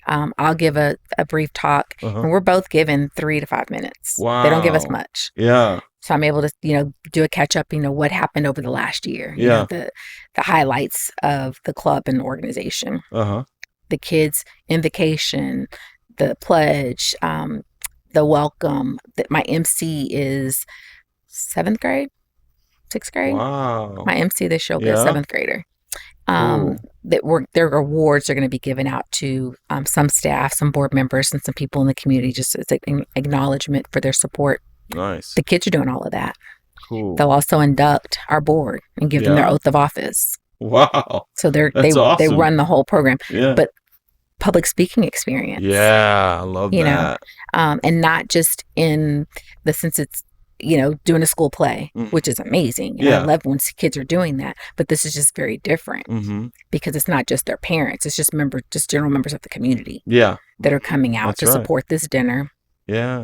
I'll give a brief talk,
Uh-huh.
and we're both given 3 to 5 minutes. They don't give us
Wow.
much.
Yeah.
So I'm able to, do a catch up, what happened over the last year,
Yeah.
the highlights of the club and organization,
Uh-huh.
the kids' invocation, the pledge, the welcome. That my MC is 7th grade, 6th grade.
Wow.
My MC this year will be a
Yeah.
7th grader.
Cool.
Their awards are going to be given out to some staff, some board members, and some people in the community, just as an acknowledgement for their support.
Nice.
The kids are doing all of that.
Cool.
They'll also induct our board and give them their
Yeah.
oth of office.
Wow.
So they
awesome.
run the whole program.
Yeah.
But public speaking experience.
Yeah, I love that.
And not just in the sense it's doing a school play,
Mhm.
which is amazing.
Yeah.
I love when kids are doing that, but this is just very different
Mm-hmm.
because it's not just their parents; it's just general members of the community
Yeah.
that are coming out
That's
to
right.
support this dinner.
Yeah.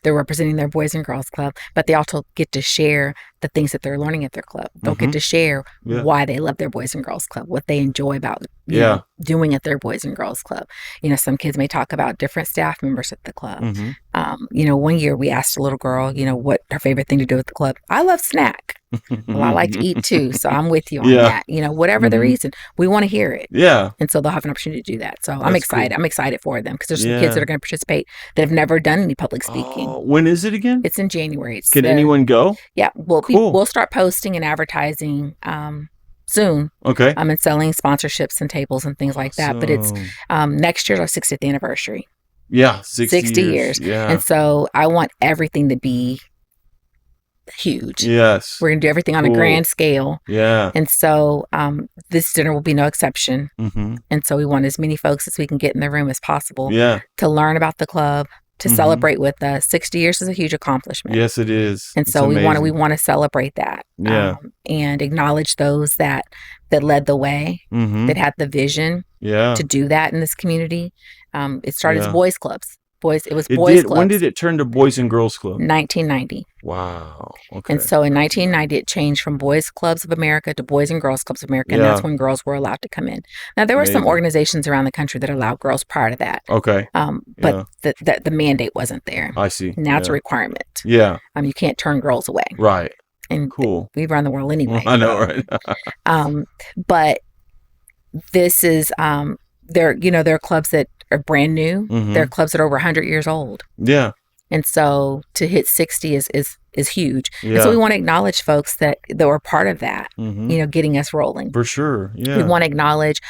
They're representing their Boys and Girls Club, but they also get to share the things that they're learning at their club. They'll get to share
Yeah.
why they love their Boys and Girls Club, what they enjoy about
Yeah.
doing at their Boys and Girls Club. Some kids may talk about different staff members at the club.
Mm-hmm.
One year we asked a little girl, what her favorite thing to do at the club. I love snack. Well, I like to eat too, so I'm with you on
Yeah.
that. Whatever the
Mhm.
reason, we want to hear it.
Yeah.
And so they'll have an opportunity to do that. So I'm
That's
excited.
cool.
I'm excited for them because there's some
Yeah.
kids that are going to participate that have never done any public speaking.
Oh, when is it again?
It's in January. It's
Can anyone go?
Yeah,
Cool.
we'll start posting and advertising soon.
Okay.
And selling sponsorships and tables and things like that. But it's
Awesome.
next year's our 60th anniversary.
Yeah, 60
years.
Yeah.
And so I want everything to be huge.
Yes.
We're going to do everything on a
Cool.
grand scale.
Yeah.
And so this dinner will be no exception.
Mm-hmm.
And so we want as many folks as we can get in the room as possible
Yeah.
to learn about the club, to
Mhm.
celebrate with us. 60 years is a huge accomplishment.
Yes, it is.
And
It's
so we
amazing.
want to celebrate that.
Yeah.
And acknowledge those that led the way,
Mm-hmm.
that had the vision
Yeah.
to do that in this community. It started
Yeah.
as boys clubs. It was
It
boys
did.
clubs.
When did it turn to Boys and Girls Club?
1990.
Wow. Okay.
And so in 1990, it changed from Boys Clubs of America to Boys and Girls Clubs of America. And
Yeah.
that's when girls were allowed to come in. Now, there were some
Amazing.
organizations around the country that allowed girls prior to that.
Okay.
But the mandate wasn't there.
I see.
Now it's a
Yeah.
requirement.
Yeah.
You can't turn girls away.
Right.
And
Cool.
we run the world anyway.
I know, right?
But this is there are clubs that are brand new.
Mhm.
There are clubs that are over 100 years old.
Yeah.
And so to hit 60 is huge.
Yeah.
And so we want to acknowledge folks that were part of that,
Mhm.
getting us rolling.
For sure.
We
Yeah.
want to acknowledge,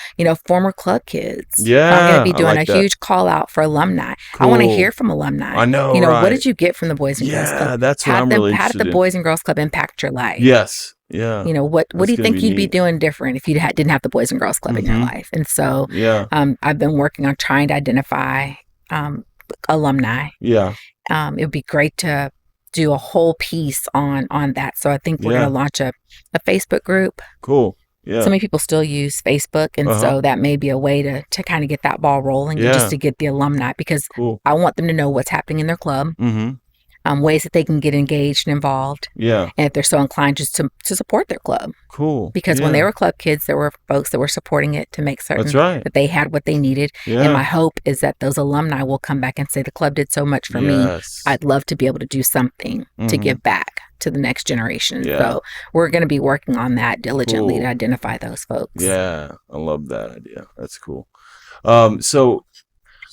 former club kids.
Yeah,
I'm going to be
I
doing
like
a
that.
huge call out for alumni. I want to
Cool.
hear from alumni.
I know,
What
right.
did you get from the Boys and Girls
Yeah,
Club?
that's what I'm really
How did
interested
the
in.
Boys and Girls Club impact your life?
Yes. Yeah.
What
That's
do you
gonna
think
be
you'd be
neat.
doing different if you didn't have the Boys and Girls Club in your
Mhm.
life? And so
Yeah.
I've been working on trying to identify alumni.
Yeah.
It would be great to do a whole piece on that. So I think we're going
Yeah.
to launch a Facebook group.
Cool. Yeah.
So many people still use Facebook, and so that may be a way to kind of get that ball rolling, and just
Yeah.
to get the alumni, because
Cool.
I want them to know what's happening in their club,
Mhm.
ways that they can get engaged and involved,
Yeah.
and if they're so inclined, just to support their club.
Cool.
Because when they were club kids, there were folks that were supporting it to make certain
That's right.
that they had what they needed.
Yeah.
And my hope is that those alumni will come back and say, the club did so much for me.
Yes.
I'd love to be able to do something to
Mhm.
give back to the next generation.
Yeah.
So we're going to be working on that diligently
Cool.
to identify those folks.
Yeah. I love that idea. That's cool. So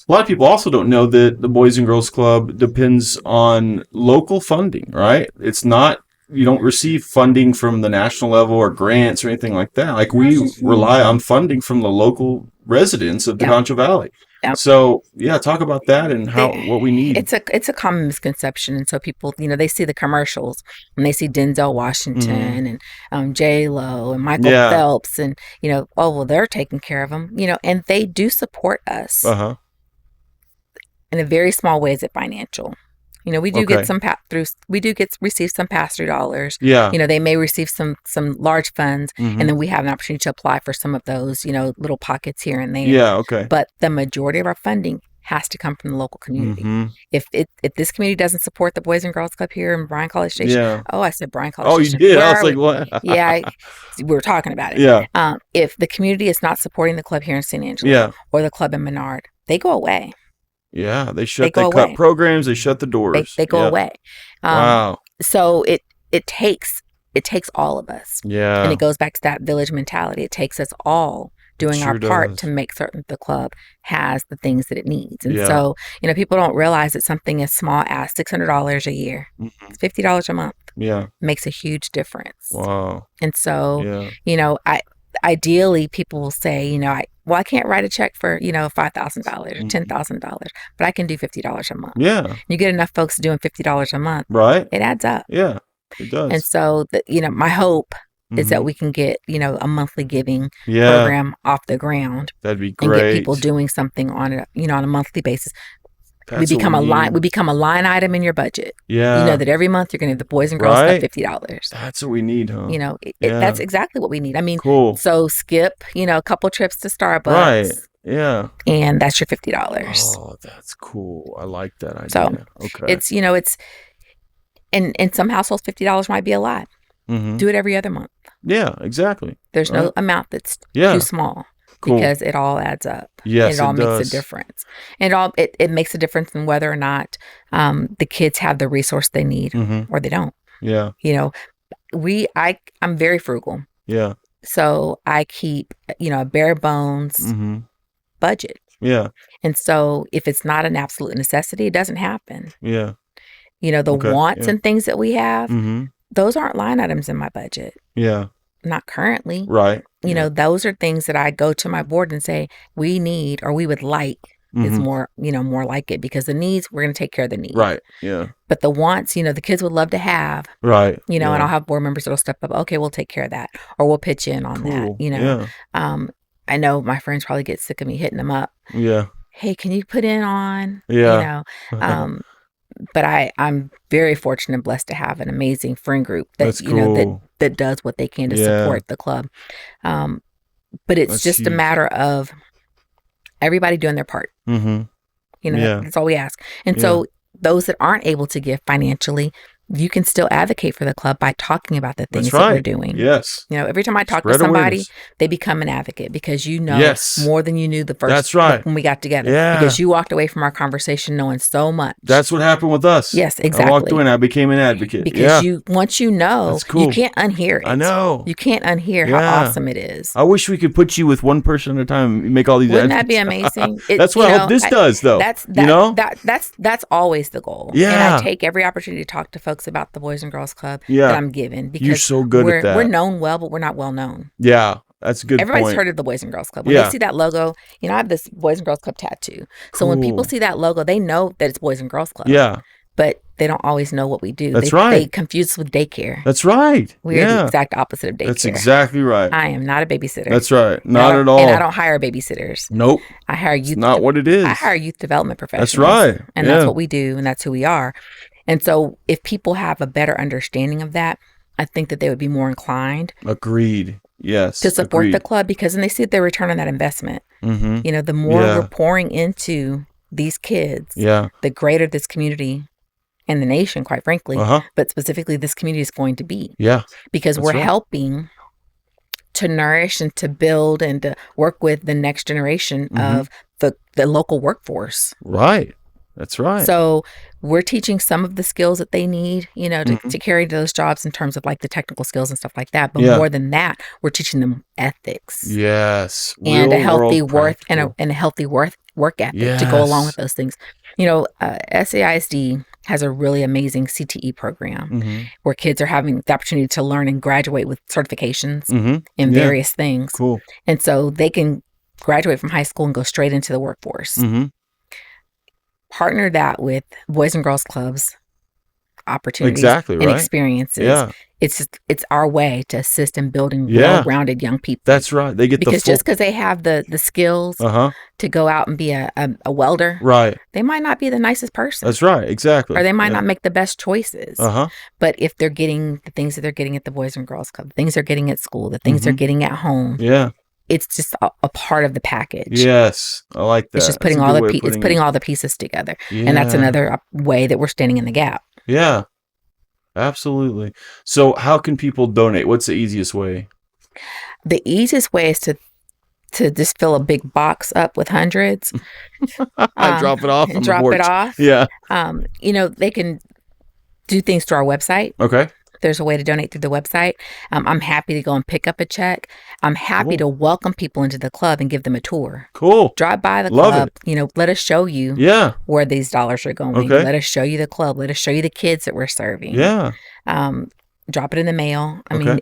a lot of people also don't know that the Boys and Girls Club depends on local funding, right? It's not, you don't receive funding from the national level or grants or anything like that. Like, we rely on funding from the local residents of the
Yep.
Concho Valley.
Yep.
So yeah, talk about that and what we need.
It's a common misconception, and so people, they see the commercials and they see Denzel Washington and J-Lo and Michael
Yeah.
Phelps, and oh, well, they're taking care of them, and they do support us.
Uh-huh.
In a very small way. Is it financial? We do
Okay.
get some receive some pass-through dollars.
Yeah.
They may receive some large funds,
Mhm.
and then we have an opportunity to apply for some of those, little pockets here and there.
Yeah. Okay.
But the majority of our funding has to come from the local community.
Mhm.
If this community doesn't support the Boys and Girls Club here in Bryan College Station,
Yeah.
oh, I said Bryan College
Oh, you
Station.
did?
Where
I was
are
like,
we?
what?
Yeah, we were talking about it.
Yeah.
If the community is not supporting the club here in St. Angelo
Yeah.
or the club in Menard, they go away.
Yeah. They
go
cut
away.
programs. They shut the doors.
They go
Yeah.
away.
Wow.
So it takes all of us,
Yeah.
and it goes back to that village mentality. It takes us all doing our
sure
part
does.
to make certain the club has the things that it needs. And
Yeah.
so, people don't realize that something as small as $600 a year,
Mhm.
$50 a month,
Yeah.
makes a huge difference.
Wow.
And so,
Yeah.
ideally people will say, I can't write a check for, $5,000 or
Mhm.
$10,000, but I can do $50 a month.
Yeah.
You get enough folks doing $50 a month,
Right.
it adds up.
Yeah. It does.
And so, my hope is that
Mhm.
we can get, a monthly giving
Yeah.
program off the ground
That'd be
and
great.
get people doing something on a, on a monthly basis.
That's
we become
what
a
we
line.
need.
We become a line item in your budget.
Yeah.
You know that every month you're going to have the Boys and Girls Club
Right.
$50.
That's what we need, huh?
That's exactly what we need. I mean,
Cool.
so skip, a couple trips to Starbucks,
Right. Yeah.
and that's your $50.
Oh, that's cool. I like that idea.
So,
okay.
It's in some households $50 might be a lot.
Mhm.
Do it every other month.
Yeah. Exactly.
There's no
Right.
amount that's
Yeah.
too small.
Cool.
Because it all adds up.
Yes,
it all makes
does.
a difference. And it makes a difference in whether or not the kids have the resource they need
Mhm.
or they don't.
Yeah.
I'm very frugal.
Yeah.
So I keep, a bare bones
Mhm.
budget.
Yeah.
And so if it's not an absolute necessity, it doesn't happen.
Yeah.
The
Okay,
wants
yeah.
and things that we have,
Mhm.
those aren't line items in my budget.
Yeah.
Not currently.
Right.
Those are things that I go to my board and say, we need, or we would like, is
Mhm.
more like it, because the needs, we're going to take care of the needs.
Right. Yeah.
But the wants, the kids would love to have,
Right.
and I'll have board members that'll step up. Okay, we'll take care of that, or we'll pitch in on
Cool.
that.
Yeah.
I know my friends probably get sick of me hitting them up.
Yeah.
Hey, can you put in on?
Yeah.
But I'm very fortunate and blessed to have an amazing friend group that
That's cool.
that does what they can to
Yeah.
support the club. But it's
That's
just a
huge.
matter of everybody doing their part.
Mhm. Yeah.
That's all we ask. And so those that aren't able to give financially, you can still advocate for the club by talking about the things
That's
that we're
right.
doing.
Yes.
You know, every time I talk
Spread
to somebody,
awareness.
they become an advocate because you know
Yes.
more than you knew the first
That's right.
when we got together.
Yeah.
Because you walked away from our conversation knowing so much.
That's what happened with us.
Yes,
I walked
exactly.
away and I became an advocate.
Because once you know,
That's cool.
you can't unhear it.
I know.
You can't unhear how awesome it is.
I wish we could put you with one person at a time and make all these
Wouldn't that be
advocates.
amazing?
That's what I hope this does, though.
That's always the goal.
Yeah.
And I take every opportunity to talk to folks about the Boys and Girls Club that I'm given. Because
you're so good at that.
We're known well, but we're not well known.
Yeah. That's a good
Everybody's
point.
heard of the Boys and Girls Club. When they see that logo, I have this Boys and Girls Club tattoo. So when people see that logo, they know that it's Boys and Girls Club.
Yeah.
But they don't always know what we do.
That's right.
They confuse us with daycare.
That's right.
We are the exact opposite of daycare.
That's exactly right.
I am not a babysitter.
That's right. Not at all.
And I don't hire babysitters.
Nope.
I hire youth.
It's not what it is.
I hire youth development professionals.
That's right.
And that's what we do, and that's who we are. And so if people have a better understanding of that, I think that they would be more inclined.
Agreed. Yes.
To support the club, because then they see their return on that investment.
Mm-hmm.
You know, the more we're pouring into these kids, the greater this community and the nation, quite frankly, but specifically this community is going to be.
Yeah.
Because we're helping to nourish and to build and to work with the next generation of the local workforce.
Right. That's right.
So we're teaching some of the skills that they need, you know, to carry those jobs in terms of like the technical skills and stuff like that. But more than that, we're teaching them ethics.
Yes.
And a healthy work ethic to go along with those things. You know, SAISD has a really amazing CTE program where kids are having the opportunity to learn and graduate with certifications in various things.
Cool.
And so they can graduate from high school and go straight into the workforce. Partner that with Boys and Girls Clubs opportunities and experiences.
Yeah.
It's our way to assist in building well-rounded young people.
That's right. They get
just because they have the skills to go out and be a welder,
right?
They might not be the nicest person.
That's right. Exactly.
Or they might not make the best choices. But if they're getting the things that they're getting at the Boys and Girls Club, the things they're getting at school, the things they're getting at home, it's just a part of the package.
Yes, I like that.
It's just putting all the pieces together, and that's another way that we're standing in the gap.
Yeah, absolutely. So, how can people donate? What's the easiest way?
The easiest way is to just fill a big box up with hundreds.
Drop it off.
Drop it off.
Yeah.
You know, they can do things through our website.
Okay.
There's a way to donate through the website. I'm happy to go and pick up a check. I'm happy to welcome people into the club and give them a tour.
Cool.
Drive by the
Love
club.
it.
You know, let us show you where these dollars are going.
Okay.
Let us show you the club. Let us show you the kids that we're serving.
Yeah.
Drop it in the mail. I mean,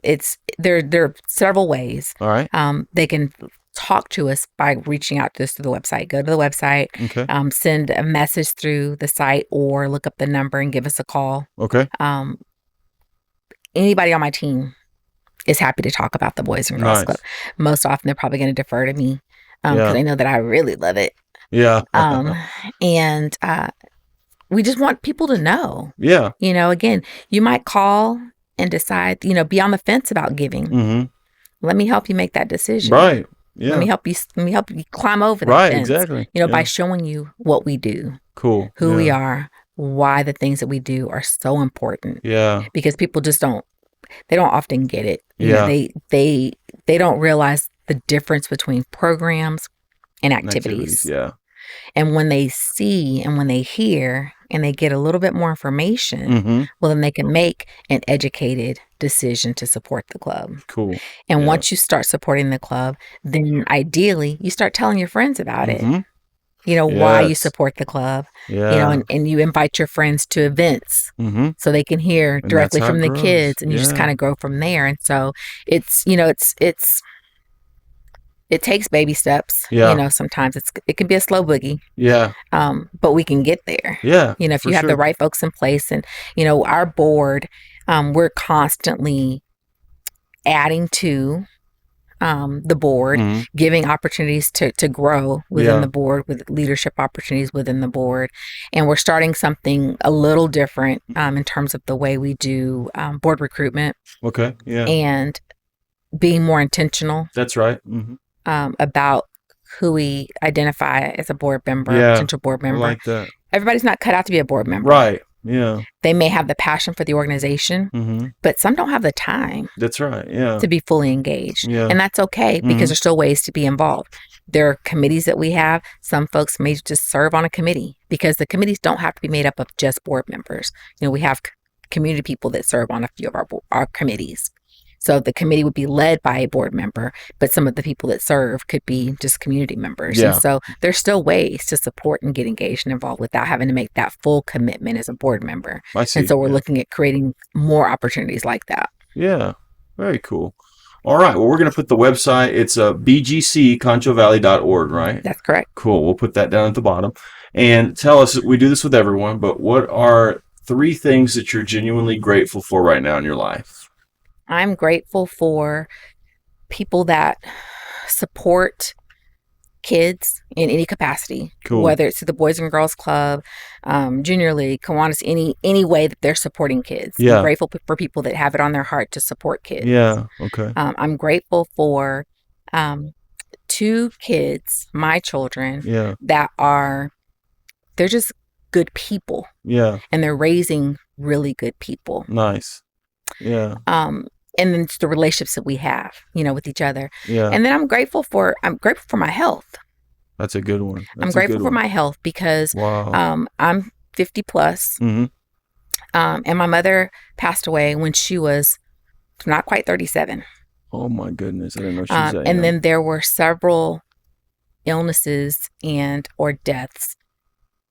there are several ways.
All right.
They can talk to us by reaching out to us through the website. Go to the website.
Okay.
Send a message through the site or look up the number and give us a call.
Okay.
Anybody on my team is happy to talk about the Boys and Girls Club. Most often, they're probably going to defer to me because they know that I really love it.
Yeah.
And we just want people to know.
Yeah.
You know, again, you might call and decide, you know, be on the fence about giving. Let me help you make that decision.
Right. Yeah.
Let me help you climb over that
right,
fence.
Exactly.
You know, by showing you what we do.
Cool.
Who we are, why the things that we do are so important.
Yeah.
Because people just don't often get it. You
Yeah.
know, they don't realize the difference between programs and activities.
Yeah.
And when they see and when they hear and they get a little bit more information, well, then they can make an educated decision to support the club.
Cool.
And once you start supporting the club, then ideally you start telling your friends about it. You know, why you support the club.
Yeah.
You know, and you invite your friends to events so they can hear directly from the kids, and you just kind of go from there. And so it's, you know, it takes baby steps.
Yeah.
You know, sometimes it can be a slow boogie.
Yeah.
But we can get there.
Yeah.
You know, if you have the right folks in place, and, you know, our board, we're constantly adding to the board, giving opportunities to grow within the board, with leadership opportunities within the board. And we're starting something a little different in terms of the way we do board recruitment.
Okay. Yeah.
And being more intentional.
That's right.
About who we identify as a board member, potential board member.
I like that.
Everybody's not cut out to be a board member.
Right. Yeah.
They may have the passion for the organization, but some don't have the time.
That's right. Yeah.
To be fully engaged.
Yeah.
And that's okay because there's still ways to be involved. There are committees that we have. Some folks may just serve on a committee because the committees don't have to be made up of just board members. We have community people that serve on a few of our committees. So the committee would be led by a board member, but some of the people that serve could be just community members.
Yeah.
And so there's still ways to support and get engaged and involved without having to make that full commitment as a board member.
I see.
And so we're looking at creating more opportunities like that.
Yeah. Very cool. All right. Well, we're going to put the website. It's bgcconchovalley.org, right?
That's correct.
Cool. We'll put that down at the bottom. And tell us, we do this with everyone, but what are 3 things that you're genuinely grateful for right now in your life?
I'm grateful for people that support kids in any capacity,
Cool.
Whether it's through the Boys and Girls Club, Junior League, Kiwanis, any way that they're supporting kids.
Yeah.
I'm grateful for people that have it on their heart to support kids.
Yeah. Okay.
I'm grateful for 2 kids, my children,
Yeah.
that they're just good people.
Yeah.
And they're raising really good people.
Nice. Yeah.
And then it's the relationships that we have, with each other.
Yeah.
And then I'm grateful for my health.
That's a good one.
I'm grateful for my health because I'm 50 plus. And my mother passed away when she was not quite 37.
Oh my goodness. I didn't know she was that
And
young.
then there were several illnesses or deaths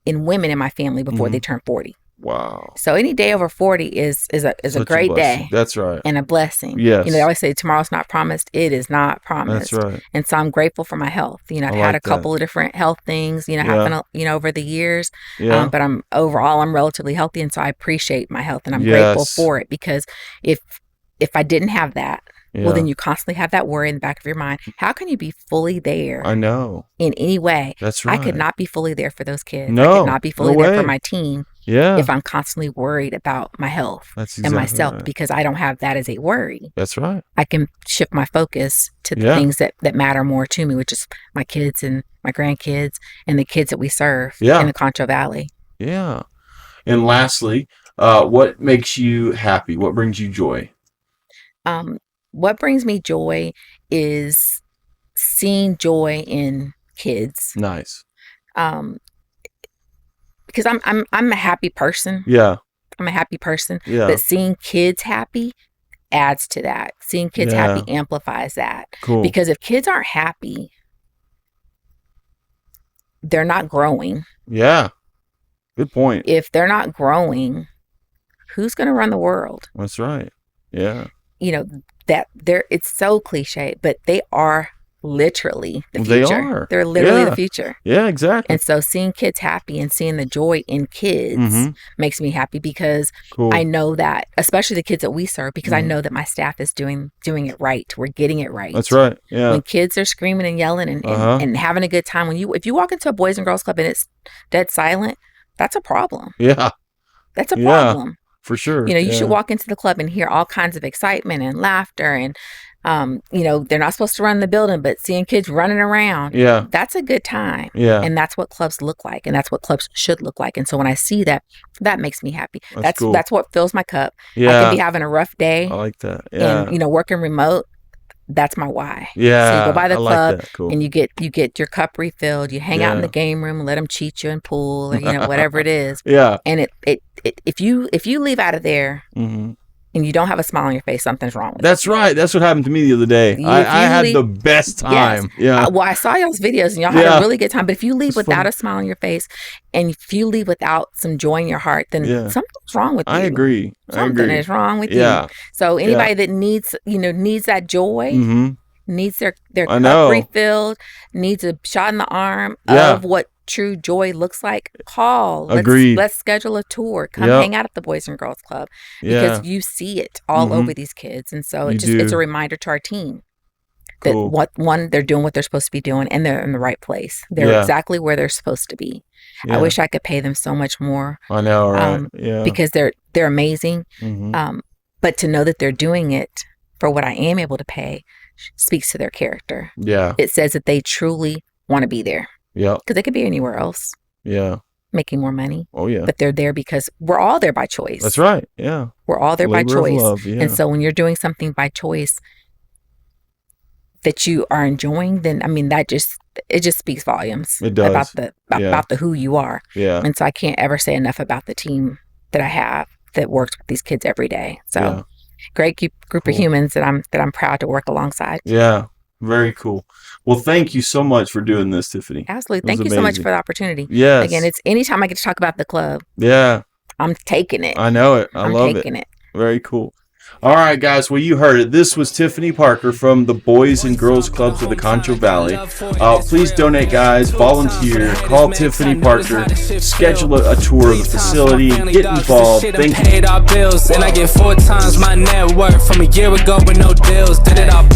in women in my family before they turned 40.
Wow.
So any day over 40 is a great day.
That's right.
And a blessing.
Yes.
They always say tomorrow's not promised. It is not promised.
That's right.
And so I'm grateful for my health. I've had a couple of different health things, happen, over the years.
Yeah.
But I'm relatively healthy. And so I appreciate my health and I'm grateful for it because if I didn't have that, well, then you constantly have that worry in the back of your mind. How can you be fully there?
I know.
In any way?
That's right.
I could not be fully there for those kids.
No.
I could not be fully there for my team.
Yeah.
If I'm constantly worried about my health and myself because I don't have that as a worry.
That's right.
I can shift my focus to the things that matter more to me, which is my kids and my grandkids and the kids that we serve in the Concho Valley.
Yeah. And lastly, what makes you happy? What brings you joy?
What brings me joy is seeing joy in kids.
Nice.
Because I'm a happy person.
Yeah.
I'm a happy person.
Yeah.
But seeing kids happy adds to that. Seeing kids happy amplifies that.
Cool.
Because if kids aren't happy, they're not growing.
Yeah. Good point.
If they're not growing, who's going to run the world?
That's right. Yeah.
It's so cliche, but they are literally the future.
They are.
They're literally the future.
Yeah, exactly.
And so seeing kids happy and seeing the joy in kids makes me happy because I know that, especially the kids that we serve, because I know that my staff is doing it right. We're getting it right.
That's right. Yeah.
When kids are screaming and yelling and having a good time, if you walk into a Boys and Girls Club and it's dead silent, that's a problem.
Yeah.
That's a problem.
For sure.
You should walk into the club and hear all kinds of excitement and laughter and, they're not supposed to run the building, but seeing kids running around, that's a good time.
Yeah.
And that's what clubs look like. And that's what clubs should look like. And so when I see that, that makes me happy. That's
cool.
That's what fills my cup.
Yeah.
I could be having a rough day.
I like that. Yeah.
And, working remote. That's my why.
Yeah.
So you go by the club
cool.
and you get your cup refilled. You hang out in the game room and let them cheat you in pool or whatever it is.
Yeah.
And if you leave out of there and you don't have a smile on your face, something's wrong with
That's right. That's what happened to me the other day. I had the best time.
Yes.
Yeah.
Well, I saw y'all's videos and y'all had a really good time. But if you leave without a smile on your face and if you leave without some joy in your heart, then something's wrong with you.
I agree.
Something is wrong with you. So anybody that needs that joy, needs their cup refilled, needs a shot in the arm of what true joy looks like, call.
Agreed.
Let's schedule a tour. Come hang out at the Boys and Girls Club because you see it all over these kids. And so it's a reminder to our team that they're doing what they're supposed to be doing and they're in the right place. They're exactly where they're supposed to be. I wish I could pay them so much more.
I know, right?
Because they're amazing. But to know that they're doing it for what I am able to pay speaks to their character. Yeah. It says that they truly want to be there. Yeah. Because they could be anywhere else.
Yeah.
making more money.
Oh yeah.
But they're there because we're all there by choice.
That's right. Yeah.
We're all there
Labor
by
of
choice.
love, yeah.
And so when you're doing something by choice that you are enjoying, then I mean it just speaks volumes.
It does.
About the who you are.
Yeah.
And so I can't ever say enough about the team that I have that works with these kids every day. So great group of humans that I'm proud to work alongside.
Yeah. Very cool. Well, thank you so much for doing this, Tiffany.
Absolutely. Thank you so much for the opportunity.
Yes.
Again, it's anytime I get to talk about the club.
Yeah.
I'm taking it.
I know it. I love it.
I'm taking it.
Very cool. All right, guys. Well, you heard it. This was Tiffany Parker from the Boys and Girls Clubs of the Concho Valley. Please donate, guys. Volunteer. Call Tiffany Parker. Schedule a tour of the facility. Get involved. Thank you.
Paid our bills, and I get 4 times my net worth from a year ago with no deals. Did it all.